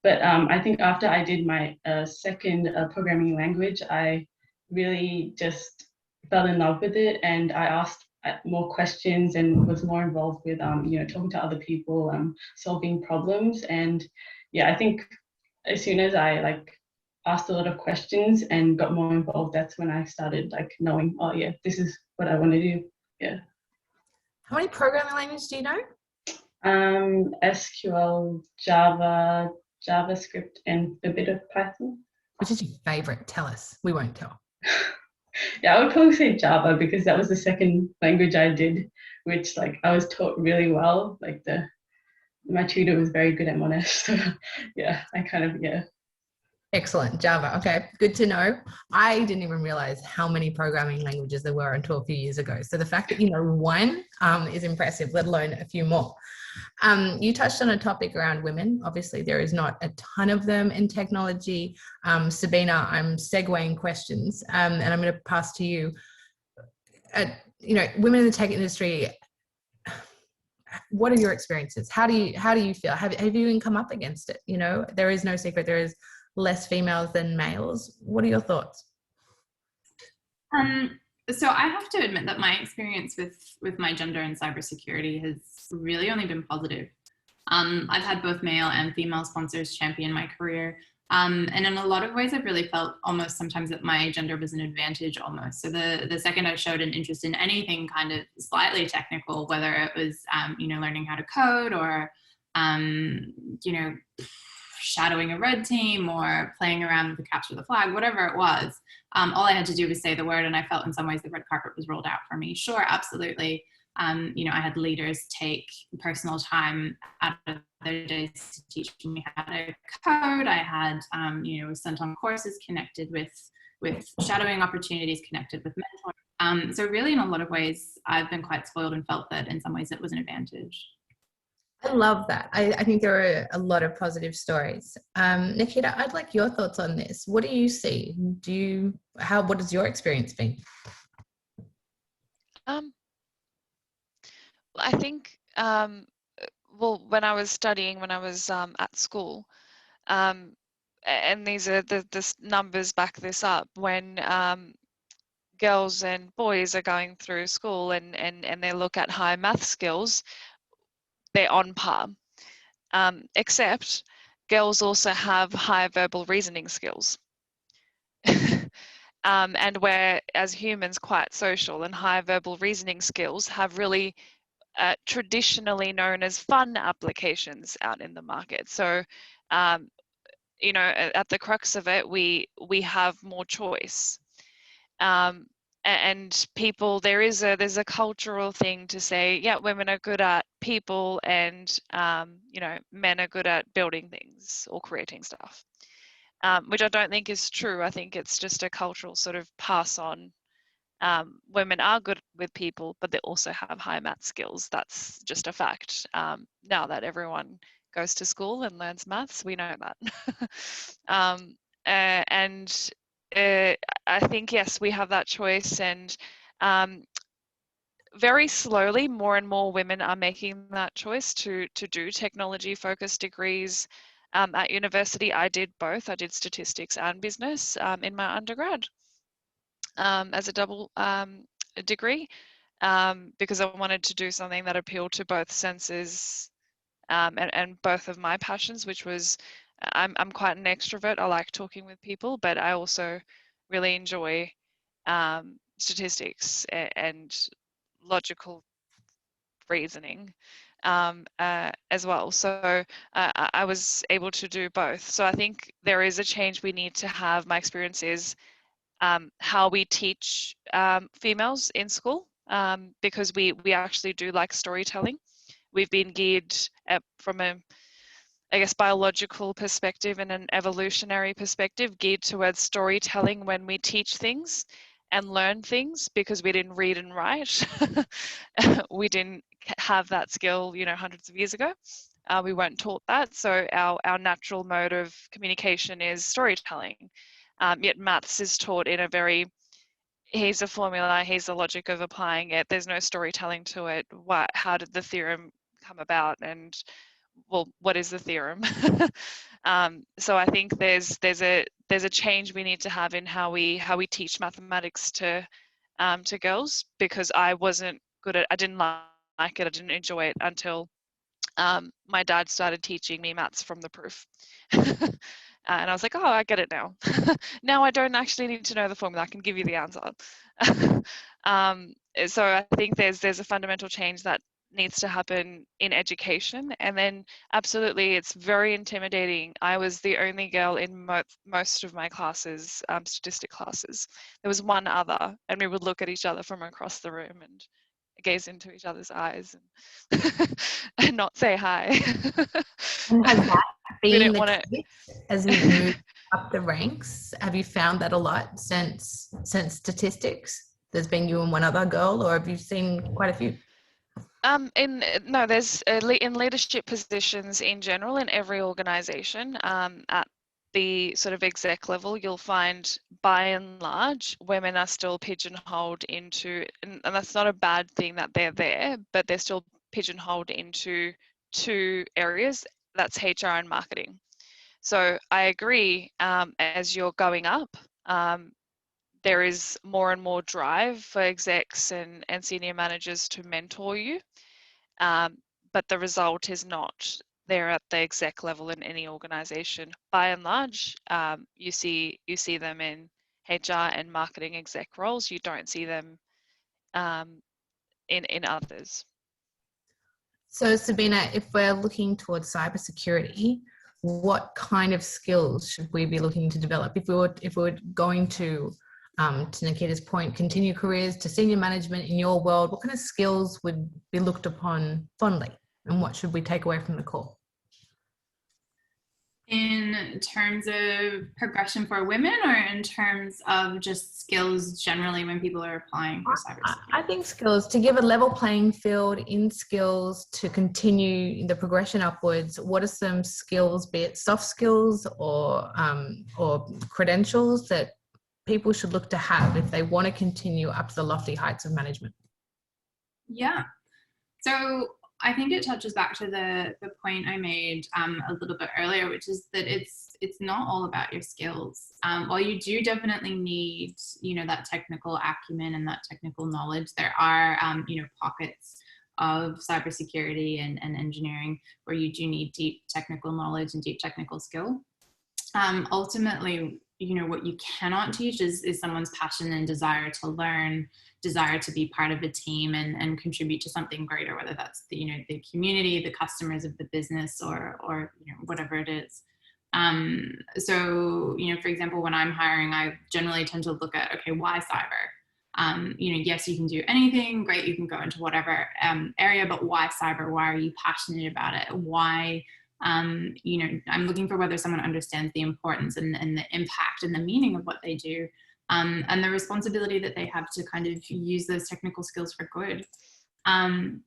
But I think after I did my second programming language, I really just fell in love with it, and I asked more questions and was more involved with talking to other people, solving problems. And yeah, I think as soon as I like asked a lot of questions and got more involved, that's when I started like knowing, oh yeah, this is what I want to do. Yeah. How many programming languages do you know? SQL, Java, JavaScript, and a bit of Python. Which is your favorite? Tell us. We won't tell. Yeah, I would probably say Java, because that was the second language I did, which like I was taught really well. Like my tutor was very good at Monash. So yeah, yeah. Excellent. Java. Okay. Good to know. I didn't even realize how many programming languages there were until a few years ago. So the fact that you know one is impressive, let alone a few more. You touched on a topic around women. Obviously, there is not a ton of them in technology. Sabina, I'm segueing questions, and I'm going to pass to you. Women in the tech industry, what are your experiences? How do you feel? Have you even come up against it? You know, there is no secret. There is less females than males. What are your thoughts? So I have to admit that my experience with my gender and cybersecurity has really only been positive. I've had both male and female sponsors champion my career. And in a lot of ways, I've really felt almost sometimes that my gender was an advantage almost. So the second I showed an interest in anything kind of slightly technical, whether it was, learning how to code or, shadowing a red team or playing around with the capture the flag, whatever it was, all I had to do was say the word, and I felt in some ways the red carpet was rolled out for me. Sure, absolutely. I had leaders take personal time out of their days to teach me how to code. I had, was sent on courses connected with shadowing opportunities, connected with mentors. So really, in a lot of ways, I've been quite spoiled and felt that in some ways it was an advantage. I love that. I think there are a lot of positive stories. Nikita, I'd like your thoughts on this. What do you see? What has your experience been? I think, when I was studying, when I was at school, and these are the numbers back this up, when girls and boys are going through school and they look at high math skills, they're on par. Except girls also have high verbal reasoning skills. And we're, as humans, quite social, and high verbal reasoning skills have really traditionally known as fun applications out in the market. So, at the crux of it, we have more choice. And people, there's a cultural thing to say, yeah, women are good at people, and men are good at building things or creating stuff, which I don't think is true. I think it's just a cultural sort of pass on. Women are good with people, but they also have high math skills. That's just a fact. Now that everyone goes to school and learns maths, we know that. And I think, yes, we have that choice, and very slowly more and more women are making that choice to do technology focused degrees. At university, I did both. I did statistics and business in my undergrad as a double degree, because I wanted to do something that appealed to both senses and both of my passions, which was I'm quite an extrovert. I like talking with people, but I also really enjoy statistics and logical reasoning. as well. So I was able to do both. So I think there is a change we need to have. My experience is how we teach females in school, because we actually do like storytelling. We've been geared from a, I guess, biological perspective and an evolutionary perspective, geared towards storytelling when we teach things and learn things, because we didn't read and write. We didn't have that skill, hundreds of years ago. We weren't taught that. So our natural mode of communication is storytelling. Yet maths is taught in a very, here's a formula, here's the logic of applying it. There's no storytelling to it. How did the theorem come about? And well, what is the theorem? So I think there's a change we need to have in how we teach mathematics to girls, because I wasn't good at, I didn't like it, I didn't enjoy it until my dad started teaching me maths from the proof. And I was like, oh, I get it now. Now I don't actually need to know the formula, I can give you the answer. So I think there's a fundamental change that needs to happen in education. And then absolutely, it's very intimidating. I was the only girl in most of my classes, statistic classes. There was one other, and we would look at each other from across the room and gaze into each other's eyes and, and not say hi. And has that been the wanna... case as you've moved up the ranks? Have you found that a lot since statistics? There's been you and one other girl, or have you seen quite a few? There's in leadership positions in general in every organization, at the sort of exec level, you'll find by and large women are still pigeonholed into, and that's not a bad thing that they're there, but they're still pigeonholed into two areas. That's HR and marketing. So I agree, as you're going up, there is more and more drive for execs and senior managers to mentor you. But the result is not there at the exec level in any organization. By and large, you see them in HR and marketing exec roles. You don't see them in others. So Sabina, if we're looking towards cybersecurity, what kind of skills should we be looking to develop? If we were going to Nikita's point, continue careers to senior management in your world, what kind of skills would be looked upon fondly, and what should we take away from the call? In terms of progression for women, or in terms of just skills generally when people are applying for cybersecurity? I think skills, to give a level playing field in skills to continue the progression upwards. What are some skills, be it soft skills or credentials, that people should look to have if they want to continue up to the lofty heights of management? Yeah. So I think it touches back to the point I made a little bit earlier, which is that it's not all about your skills. While you do definitely need, that technical acumen and that technical knowledge, there are, pockets of cybersecurity and engineering where you do need deep technical knowledge and deep technical skill. Ultimately, what you cannot teach is someone's passion and desire to learn, desire to be part of a team and contribute to something greater, whether that's the community, the customers of the business, or whatever it is. So, for example, when I'm hiring, I generally tend to look at, okay, why cyber? Yes, you can do anything, great, you can go into whatever area, but why cyber? Why are you passionate about it? Why? I'm looking for whether someone understands the importance and the impact and the meaning of what they do, and the responsibility that they have to kind of use those technical skills for good.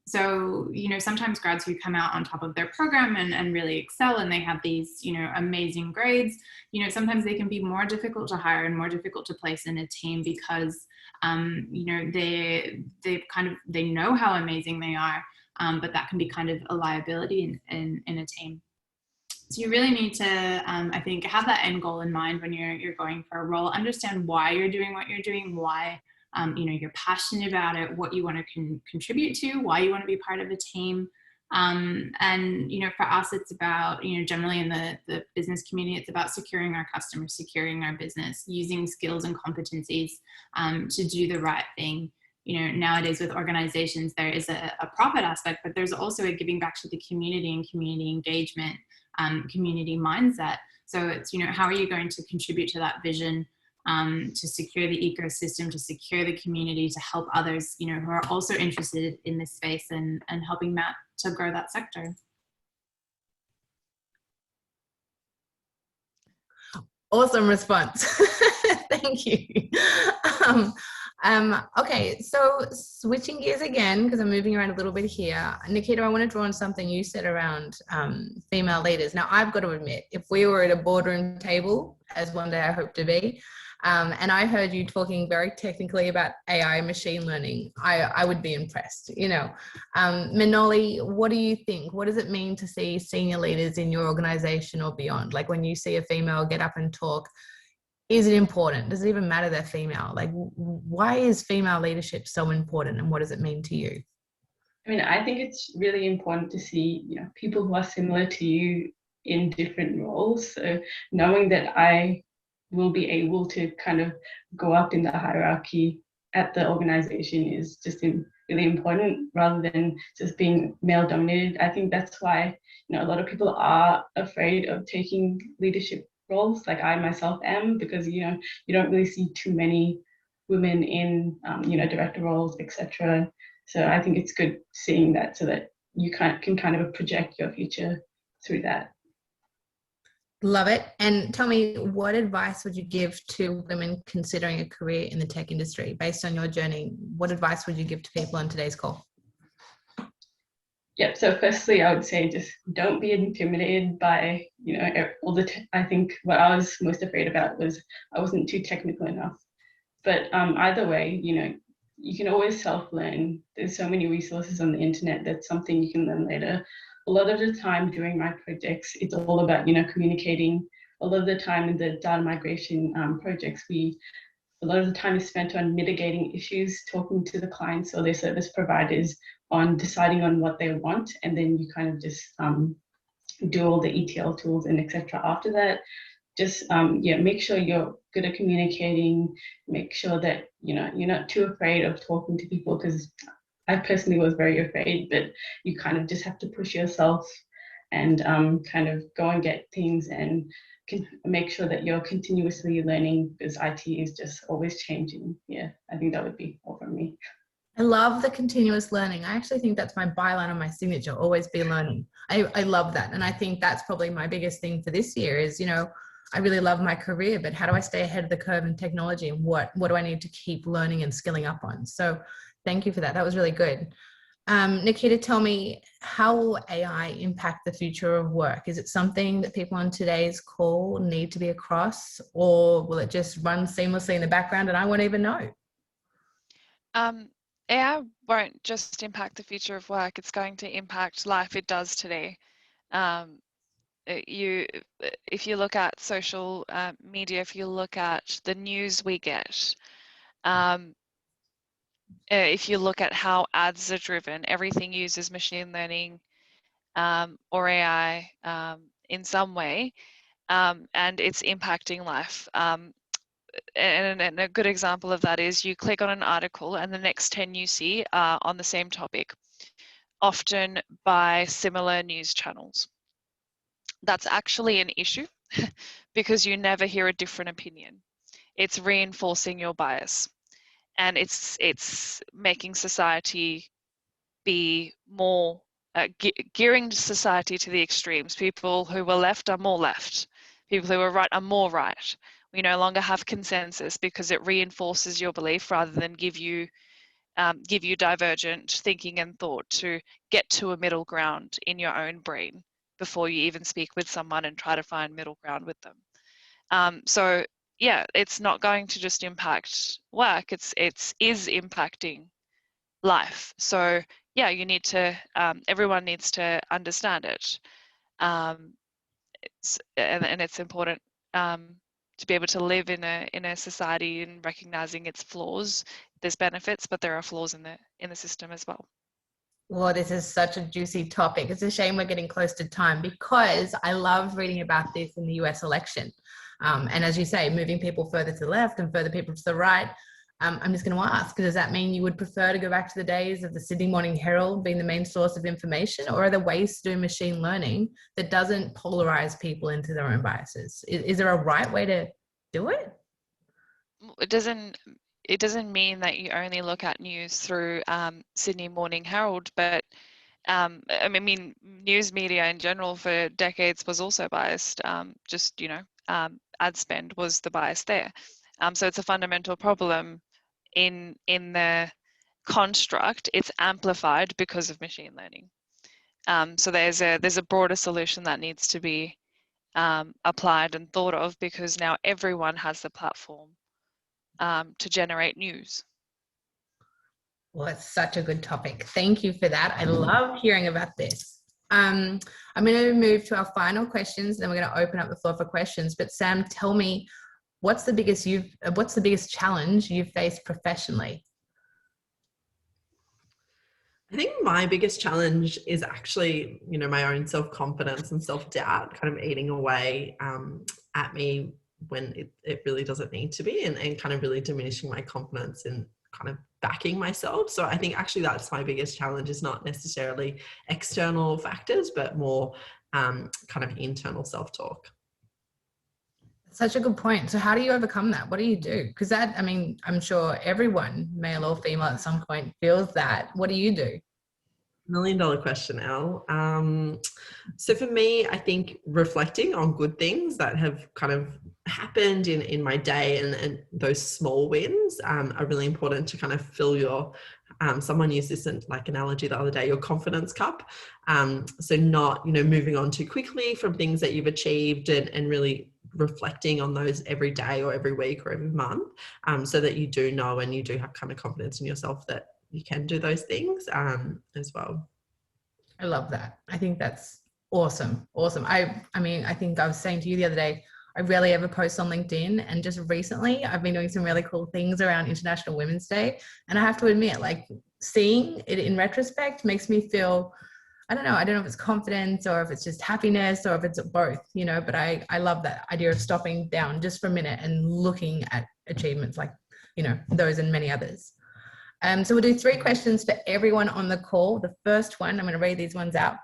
So, sometimes grads who come out on top of their program and really excel, and they have these, amazing grades, sometimes they can be more difficult to hire and more difficult to place in a team because, they know how amazing they are. But that can be kind of a liability in a team. So you really need to, I think, have that end goal in mind when you're going for a role. Understand why you're doing what you're doing, why you're passionate about it, what you want to contribute to, why you want to be part of a team. And for us, it's about, generally in the business community, it's about securing our customers, securing our business, using skills and competencies to do the right thing. nowadays with organizations, there is a profit aspect, but there's also a giving back to the community and community engagement, community mindset. So it's, how are you going to contribute to that vision, to secure the ecosystem, to secure the community, to help others, who are also interested in this space, and helping Matt to grow that sector. Awesome response. Thank you. Okay, so switching gears again, because I'm moving around a little bit here. Nikita, I want to draw on something you said around female leaders. Now, I've got to admit, if we were at a boardroom table, as one day I hope to be, and I heard you talking very technically about AI and machine learning, I would be impressed. Manoli, what do you think? What does it mean to see senior leaders in your organization or beyond? Like when you see a female get up and talk, is it important? Does it even matter they're female? Like, why is female leadership so important, and what does it mean to you? I mean, I think it's really important to see, people who are similar to you in different roles. So knowing that I will be able to kind of go up in the hierarchy at the organization is just really important, rather than just being male dominated. I think that's why, a lot of people are afraid of taking leadership roles, like I myself am, because you don't really see too many women in director roles, etc. So I think it's good seeing that, so that you can kind of project your future through that. Love it. And tell me, what advice would you give to women considering a career in the tech industry? Based on your journey, what advice would you give to people on today's call? Yeah, so firstly, I would say just don't be intimidated by, I think what I was most afraid about was I wasn't too technical enough. But either way, you can always self-learn. There's so many resources on the internet. That's something you can learn later. A lot of the time during my projects, it's all about, communicating. A lot of the time in the data migration projects, a lot of the time is spent on mitigating issues, talking to the clients or their service providers on deciding on what they want. And then you kind of just do all the ETL tools and etc. after that. Just make sure you're good at communicating, make sure that you're not too afraid of talking to people, because I personally was very afraid, but you kind of just have to push yourself and kind of go and get things, and make sure that you're continuously learning, because IT is just always changing. Yeah, I think that would be all from me. I love the continuous learning. I actually think that's my byline on my signature, always be learning. I love that. And I think that's probably my biggest thing for this year is, I really love my career, but how do I stay ahead of the curve in technology, and what do I need to keep learning and skilling up on? So thank you for that. That was really good. Nikita, tell me, how will AI impact the future of work? Is it something that people on today's call need to be across, or will it just run seamlessly in the background and I won't even know? AI won't just impact the future of work, it's going to impact life. It does today. If you look at social media, if you look at the news we get, if you look at how ads are driven, everything uses machine learning or AI in some way, and it's impacting life. And a good example of that is you click on an article and the next 10 you see are on the same topic, often by similar news channels. That's actually an issue because you never hear a different opinion. It's reinforcing your bias, and it's making society be more gearing society to the extremes. People who were left are more left. People who are right are more right. We no longer have consensus because it reinforces your belief rather than give you divergent thinking and thought to get to a middle ground in your own brain before you even speak with someone and try to find middle ground with them. So yeah, it's not going to just impact work, it's is impacting life. So yeah, you need to everyone needs to understand it. And it's important to be able to live in a society and recognizing its flaws. There's benefits, but there are flaws in the system as well. Well, this is such a juicy topic. It's a shame we're getting close to time, because I love reading about this in the US election. And as you say, moving people further to the left and further people to the right. I'm just going to ask, does that mean you would prefer to go back to the days of the Sydney Morning Herald being the main source of information, or are there ways to do machine learning that doesn't polarize people into their own biases? Is there a right way to do it? It doesn't mean that you only look at news through Sydney Morning Herald, but I mean, news media in general for decades was also biased. Just, ad spend was the bias there. So it's a fundamental problem in the construct. It's amplified because of machine learning. So there's a broader solution that needs to be applied and thought of, because now everyone has the platform to generate news. Well, it's such a good topic. Thank you for that. I love hearing about this. I'm going to move to our final questions, then we're going to open up the floor for questions. But Sam, tell me, what's the biggest challenge you've faced professionally? I think my biggest challenge is actually, my own self-confidence and self-doubt kind of eating away at me when it really doesn't need to be, and kind of really diminishing my confidence in kind of backing myself. So I think actually that's my biggest challenge, is not necessarily external factors, but more kind of internal self-talk. Such a good point. So how do you overcome that? What do you do? Because I'm sure everyone, male or female at some point, feels that. What do you do? $1 million question, Elle. So for me, I think reflecting on good things that have kind of happened in my day, and those small wins are really important to kind of fill your, someone used this like analogy the other day, your confidence cup. So not, moving on too quickly from things that you've achieved, and really reflecting on those every day or every week or every month, so that you do know and you do have kind of confidence in yourself that you can do those things as well. I love that. I think that's awesome. I think I was saying to you the other day, I rarely ever post on LinkedIn, and just recently I've been doing some really cool things around International Women's Day, and I have to admit, like, seeing it in retrospect makes me feel, I don't know if it's confidence or if it's just happiness or if it's both, but I love that idea of stopping down just for a minute and looking at achievements like, those and many others. So we'll do 3 questions for everyone on the call. The first one, I'm going to read these ones out.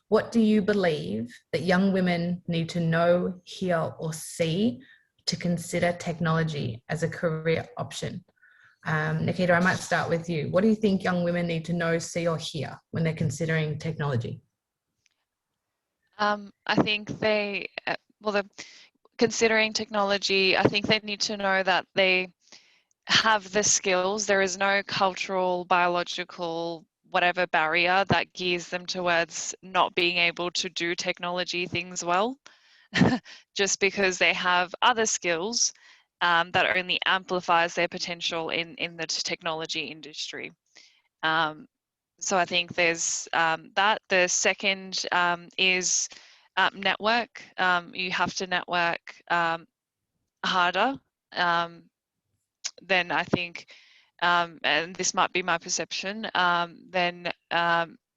What do you believe that young women need to know, hear, or see to consider technology as a career option? Nikita, I might start with you. What do you think young women need to know, see, or hear when they're considering technology? I think they're considering technology, I think they need to know that they have the skills. There is no cultural, biological, whatever barrier that gears them towards not being able to do technology things well, just because they have other skills that only amplifies their potential in the technology industry. So I think there's that. The second is network. You have to network harder. Then I think, and this might be my perception, then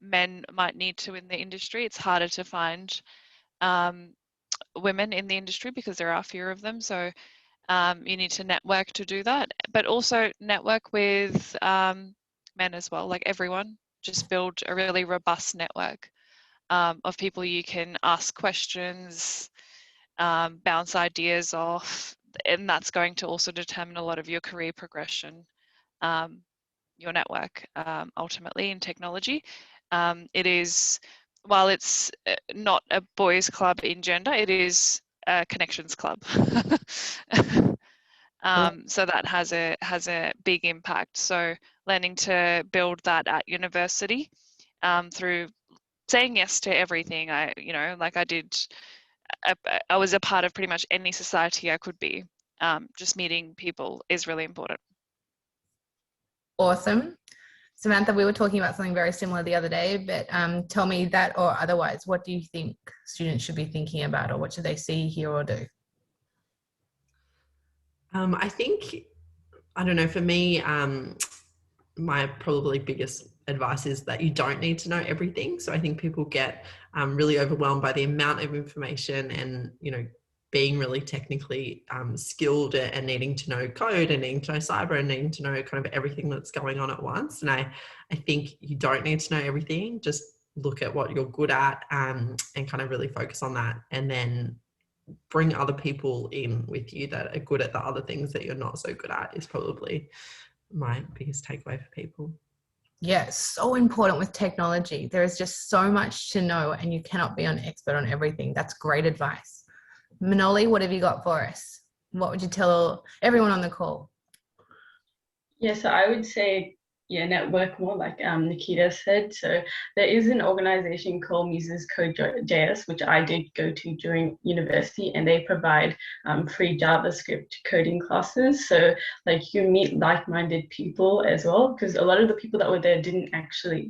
men might need to in the industry. It's harder to find women in the industry because there are fewer of them. So you need to network to do that, but also network with men as well, like everyone. Just build a really robust network of people you can ask questions, bounce ideas off, and that's going to also determine a lot of your career progression, your network, ultimately in technology. It is, while it's not a boys' club in gender, it is a connections club. So that has a big impact. So learning to build that at university through saying yes to everything. I was a part of pretty much any society I could be. Just meeting people is really important. Awesome. Samantha, we were talking about something very similar the other day, but tell me that or otherwise, what do you think students should be thinking about, or what should they see, hear, or do? I think, I don't know, for me, my probably biggest advice is that you don't need to know everything. So I think people get really overwhelmed by the amount of information, and being really technically skilled and needing to know code and needing to know cyber and needing to know kind of everything that's going on at once. And I think you don't need to know everything. Just look at what you're good at and kind of really focus on that, and then bring other people in with you that are good at the other things that you're not so good at, is probably my biggest takeaway for people. Yeah, so important with technology. There is just so much to know, and you cannot be an expert on everything. That's great advice. Manoli, what have you got for us? What would you tell everyone on the call? Yeah, so I would say, network more, like Nikita said. So there is an organization called Muses Code.js, which I did go to during university, and they provide free JavaScript coding classes. So like you meet like-minded people as well, because a lot of the people that were there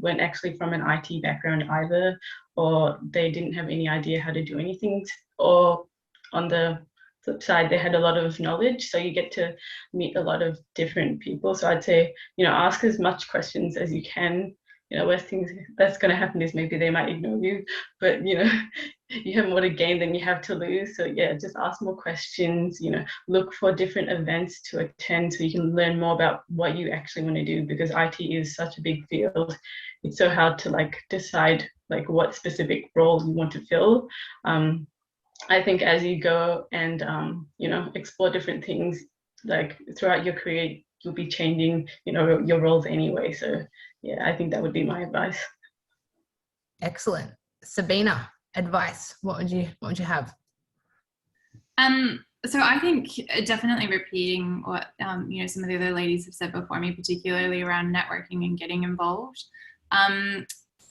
weren't actually from an IT background either, or they didn't have any idea how to do anything, or on the flip side, they had a lot of knowledge, so you get to meet a lot of different people. So I'd say, ask as much questions as you can. Worst things that's going to happen is maybe they might ignore you, but you have more to gain than you have to lose. So yeah, just ask more questions. Look for different events to attend so you can learn more about what you actually want to do, because IT is such a big field. It's so hard to decide what specific role you want to fill. I think as you go and explore different things throughout your career, you'll be changing your roles anyway. So yeah, I think that would be my advice. Excellent. Sabina, advice. What would you have? So I think definitely repeating what some of the other ladies have said before me, particularly around networking and getting involved.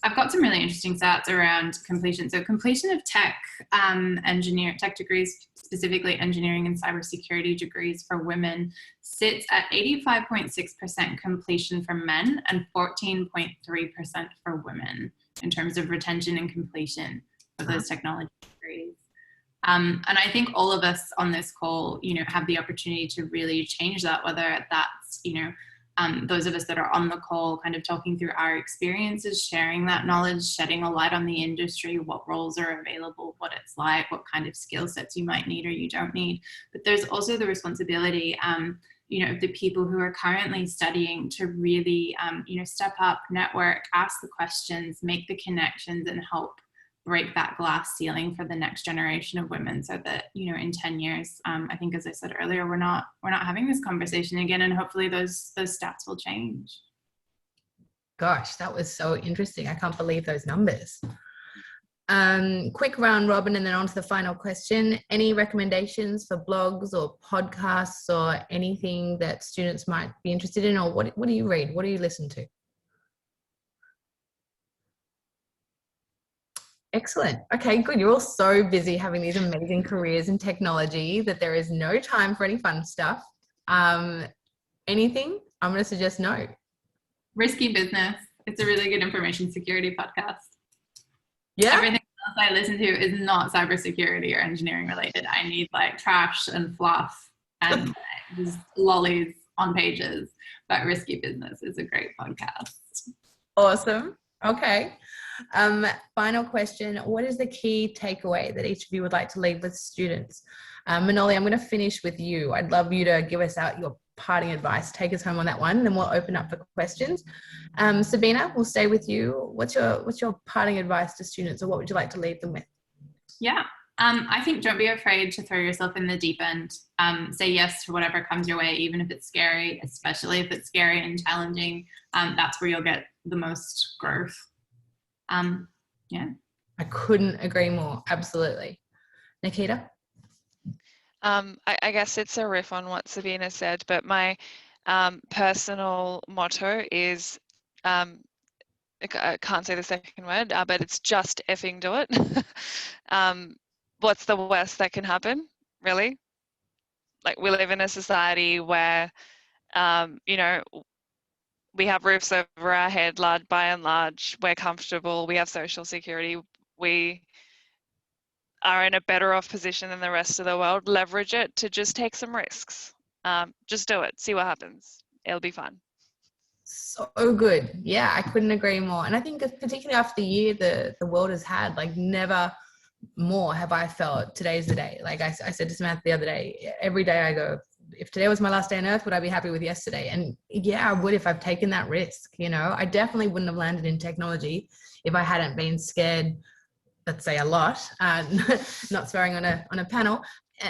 I've got some really interesting stats around completion. So completion of tech degrees, specifically engineering and cybersecurity degrees for women, sits at 85.6% completion for men and 14.3% for women in terms of retention and completion of those technology degrees. And I think all of us on this call, have the opportunity to really change that, whether that's, those of us that are on the call kind of talking through our experiences, sharing that knowledge, shedding a light on the industry, what roles are available, what it's like, what kind of skill sets you might need or you don't need. But there's also the responsibility, of the people who are currently studying to really, step up, network, ask the questions, make the connections, and help break that glass ceiling for the next generation of women, so that in 10 years, I think, as I said earlier, we're not having this conversation again, and hopefully those stats will change. Gosh, that was so interesting. I can't believe those numbers. Quick round robin, and then on to the final question. Any recommendations for blogs or podcasts or anything that students might be interested in, or what do you read? What do you listen to? Excellent. Okay, good. You're all so busy having these amazing careers in technology that there is no time for any fun stuff. Anything? I'm going to suggest no. Risky Business. It's a really good information security podcast. Yeah. Everything else I listen to is not cybersecurity or engineering related. I need trash and fluff and just lollies on pages. But Risky Business is a great podcast. Awesome. Okay. Final question. What is the key takeaway that each of you would like to leave with students? Manoli, I'm going to finish with you. I'd love you to give us out your parting advice. Take us home on that one, then we'll open up for questions. Sabina, we'll stay with you. What's your parting advice to students, or what would you like to leave them with? Yeah. I think don't be afraid to throw yourself in the deep end. Say yes to whatever comes your way, even if it's scary, especially if it's scary and challenging. That's where you'll get the most growth. Yeah. I couldn't agree more. Absolutely. Nikita? I guess it's a riff on what Sabina said, but my personal motto is, I can't say the second word, but it's just effing do it. What's the worst that can happen, really? We live in a society where, we have roofs over our head, by and large. We're comfortable. We have social security. We are in a better off position than the rest of the world. Leverage it to just take some risks. Just do it. See what happens. It'll be fun. So good. Yeah, I couldn't agree more. And I think particularly after the year the world has had, never more have I felt today's the day. Like I said to Samantha the other day, every day I go, if today was my last day on earth, would I be happy with yesterday? And yeah, I would if I've taken that risk. You know, I definitely wouldn't have landed in technology if I hadn't been scared, let's say a lot, not swearing on a panel,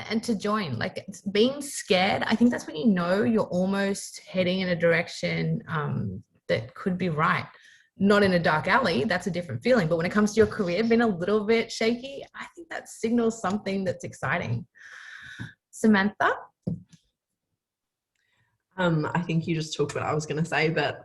and to join. Like being scared, I think that's when you know you're almost heading in a direction that could be right. Not in a dark alley, that's a different feeling. But when it comes to your career being a little bit shaky, I think that signals something that's exciting. Samantha? I think you just took what I was going to say, but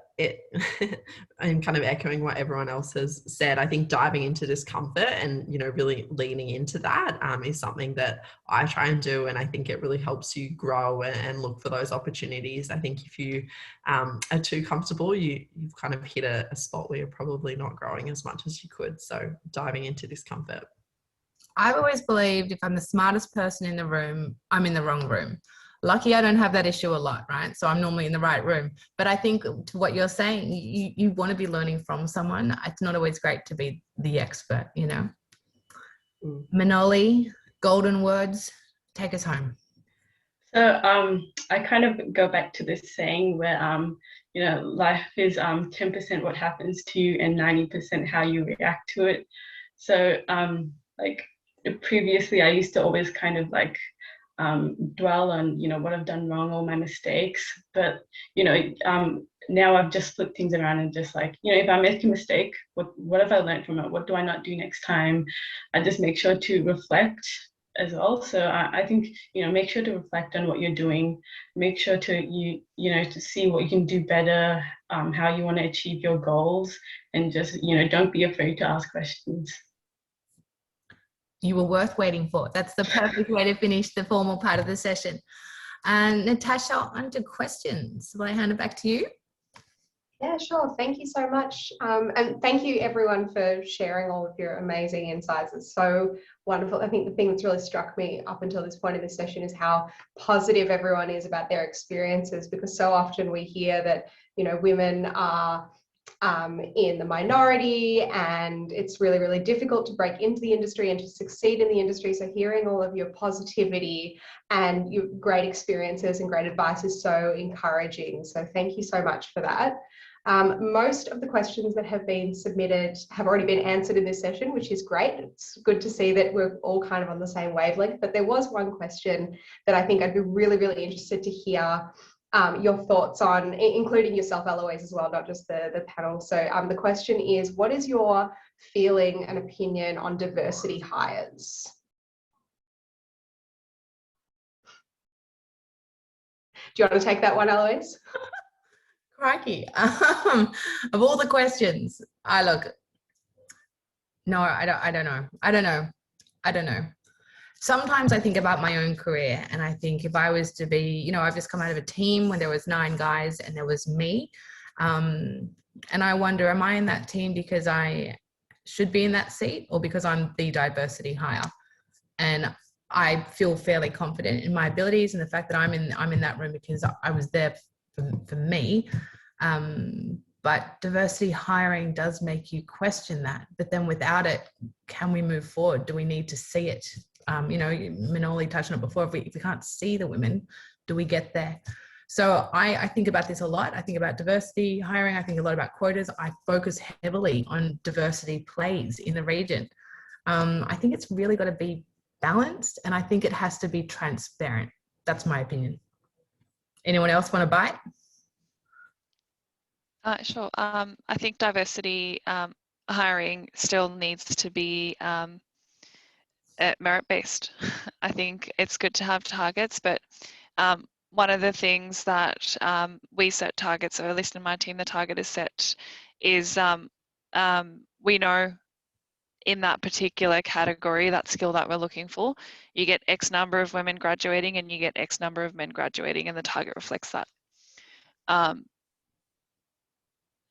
I'm kind of echoing what everyone else has said. I think diving into discomfort and, you know, really leaning into that is something that I try and do. And I think it really helps you grow and look for those opportunities. I think if you are too comfortable, you've kind of hit a spot where you're probably not growing as much as you could. So diving into discomfort. I've always believed if I'm the smartest person in the room, I'm in the wrong room. Lucky I don't have that issue a lot, right? So I'm normally in the right room. But I think to what you're saying, you want to be learning from someone. It's not always great to be the expert, you know? Manoli, golden words, take us home. So I kind of go back to this saying where you know, life is 10% what happens to you and 90% how you react to it. So like previously I used to always kind of like dwell on, you know, what I've done wrong, all my mistakes. But, you know, now I've just flipped things around and just like, you know, if I make a mistake, what have I learned from it? What do I not do next time? I just make sure to reflect as well. So I think, you know, make sure to reflect on what you're doing. Make sure to, you know, to see what you can do better, how you want to achieve your goals, and just, you know, don't be afraid to ask questions. You were worth waiting for. That's the perfect way to finish the formal part of the session. And Natasha, on to questions. Will I hand it back to you? Yeah, sure. Thank you so much. And thank you everyone for sharing all of your amazing insights. It's so wonderful. I think the thing that's really struck me up until this point in the session is how positive everyone is about their experiences, because so often we hear that, you know, women are in the minority and it's really, really difficult to break into the industry and to succeed in the industry. So hearing all of your positivity and your great experiences and great advice is so encouraging. So thank you so much for that. Most of the questions that have been submitted have already been answered in this session, which is great. It's good to see that we're all kind of on the same wavelength, but there was one question that I think I'd be really, really interested to hear your thoughts on, including yourself, Eloise, as well, not just the panel. So the question is, what is your feeling and opinion on diversity hires? Do you want to take that one, Eloise? Crikey. Of all the questions, I don't know. Sometimes I think about my own career and I think if I was to be, you know, I've just come out of a team where there was 9 guys and there was me. And I wonder, am I in that team because I should be in that seat or because I'm the diversity hire? And I feel fairly confident in my abilities and the fact that I'm in that room because I was there for me. But diversity hiring does make you question that. But then without it, can we move forward? Do we need to see it? You know, Manoli touched on it before. If we can't see the women, do we get there? So I think about this a lot. I think about diversity hiring. I think a lot about quotas. I focus heavily on diversity plays in the region. I think it's really got to be balanced and I think it has to be transparent. That's my opinion. Anyone else want to bite? Sure. I think diversity hiring still needs to be merit-based. I think it's good to have targets, but one of the things that we set targets, or at least in my team, the target is set, is we know in that particular category, that skill that we're looking for, you get X number of women graduating and you get X number of men graduating, and the target reflects that.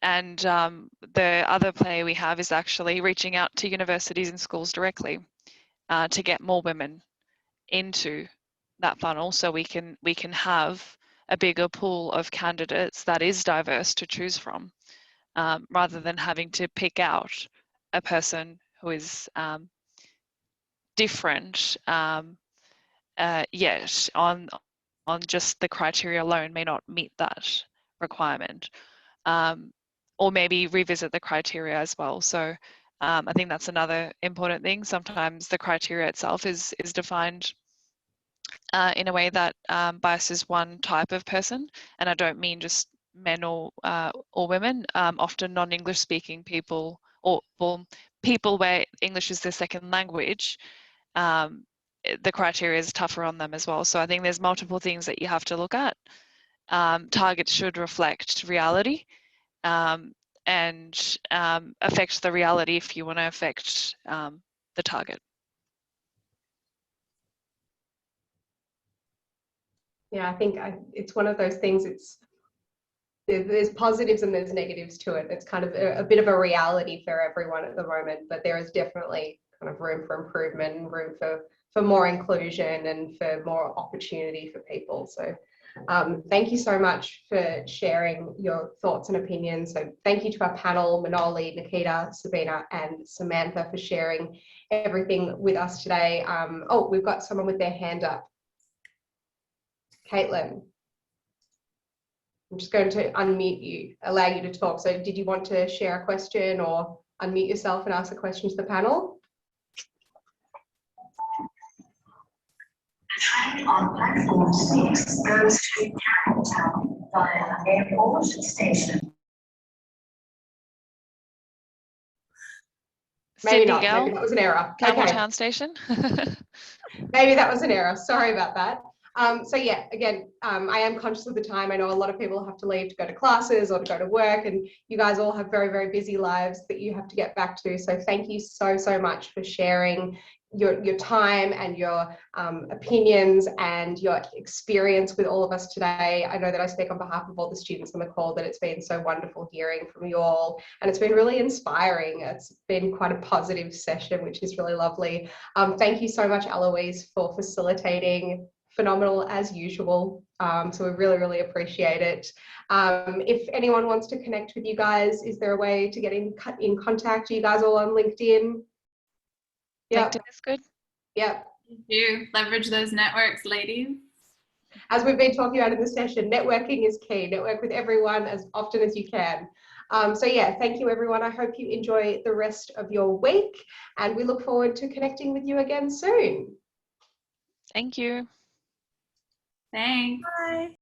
And the other play we have is actually reaching out to universities and schools directly to get more women into that funnel, so we can have a bigger pool of candidates that is diverse to choose from, rather than having to pick out a person who is different yet on just the criteria alone may not meet that requirement, or maybe revisit the criteria as well. So I think that's another important thing. Sometimes the criteria itself is defined in a way that biases one type of person, and I don't mean just men or women. Often non-English speaking people, or people where English is their second language, the criteria is tougher on them as well. So I think there's multiple things that you have to look at. Targets should reflect reality, and affect the reality if you want to affect the target. Yeah, I think it's one of those things. There's positives and there's negatives to it. It's kind of a bit of a reality for everyone at the moment, but there is definitely kind of room for improvement and room for more inclusion and for more opportunity for people. So thank you so much for sharing your thoughts and opinions. So thank you to our panel, Manoli, Nikita, Sabina, and Samantha for sharing everything with us today. Oh, we've got someone with their hand up. Caitlin, I'm just going to unmute you, allow you to talk. So did you want to share a question or unmute yourself and ask a question to the panel? Train on platform 6 goes to Campbelltown via Airport Station. Maybe Cindy not. Gale, Maybe that was an error. Campbelltown Okay. Station. Maybe that was an error. Sorry about that. So yeah, again, I am conscious of the time. I know a lot of people have to leave to go to classes or to go to work, and you guys all have very, very busy lives that you have to get back to. So thank you so, so much for sharing your time and your opinions and your experience with all of us today. I know that I speak on behalf of all the students on the call that it's been so wonderful hearing from you all, and it's been really inspiring. It's been quite a positive session, which is really lovely. Thank you so much, Eloise, for facilitating. Phenomenal as usual. So we really, really appreciate it. If anyone wants to connect with you guys, is there a way to get in contact? Are you guys all on LinkedIn? Yeah. LinkedIn is good. Yeah. Do leverage those networks, ladies. As we've been talking about in the session, networking is key. Network with everyone as often as you can. So yeah, thank you everyone. I hope you enjoy the rest of your week, and we look forward to connecting with you again soon. Thank you. Thanks. Bye.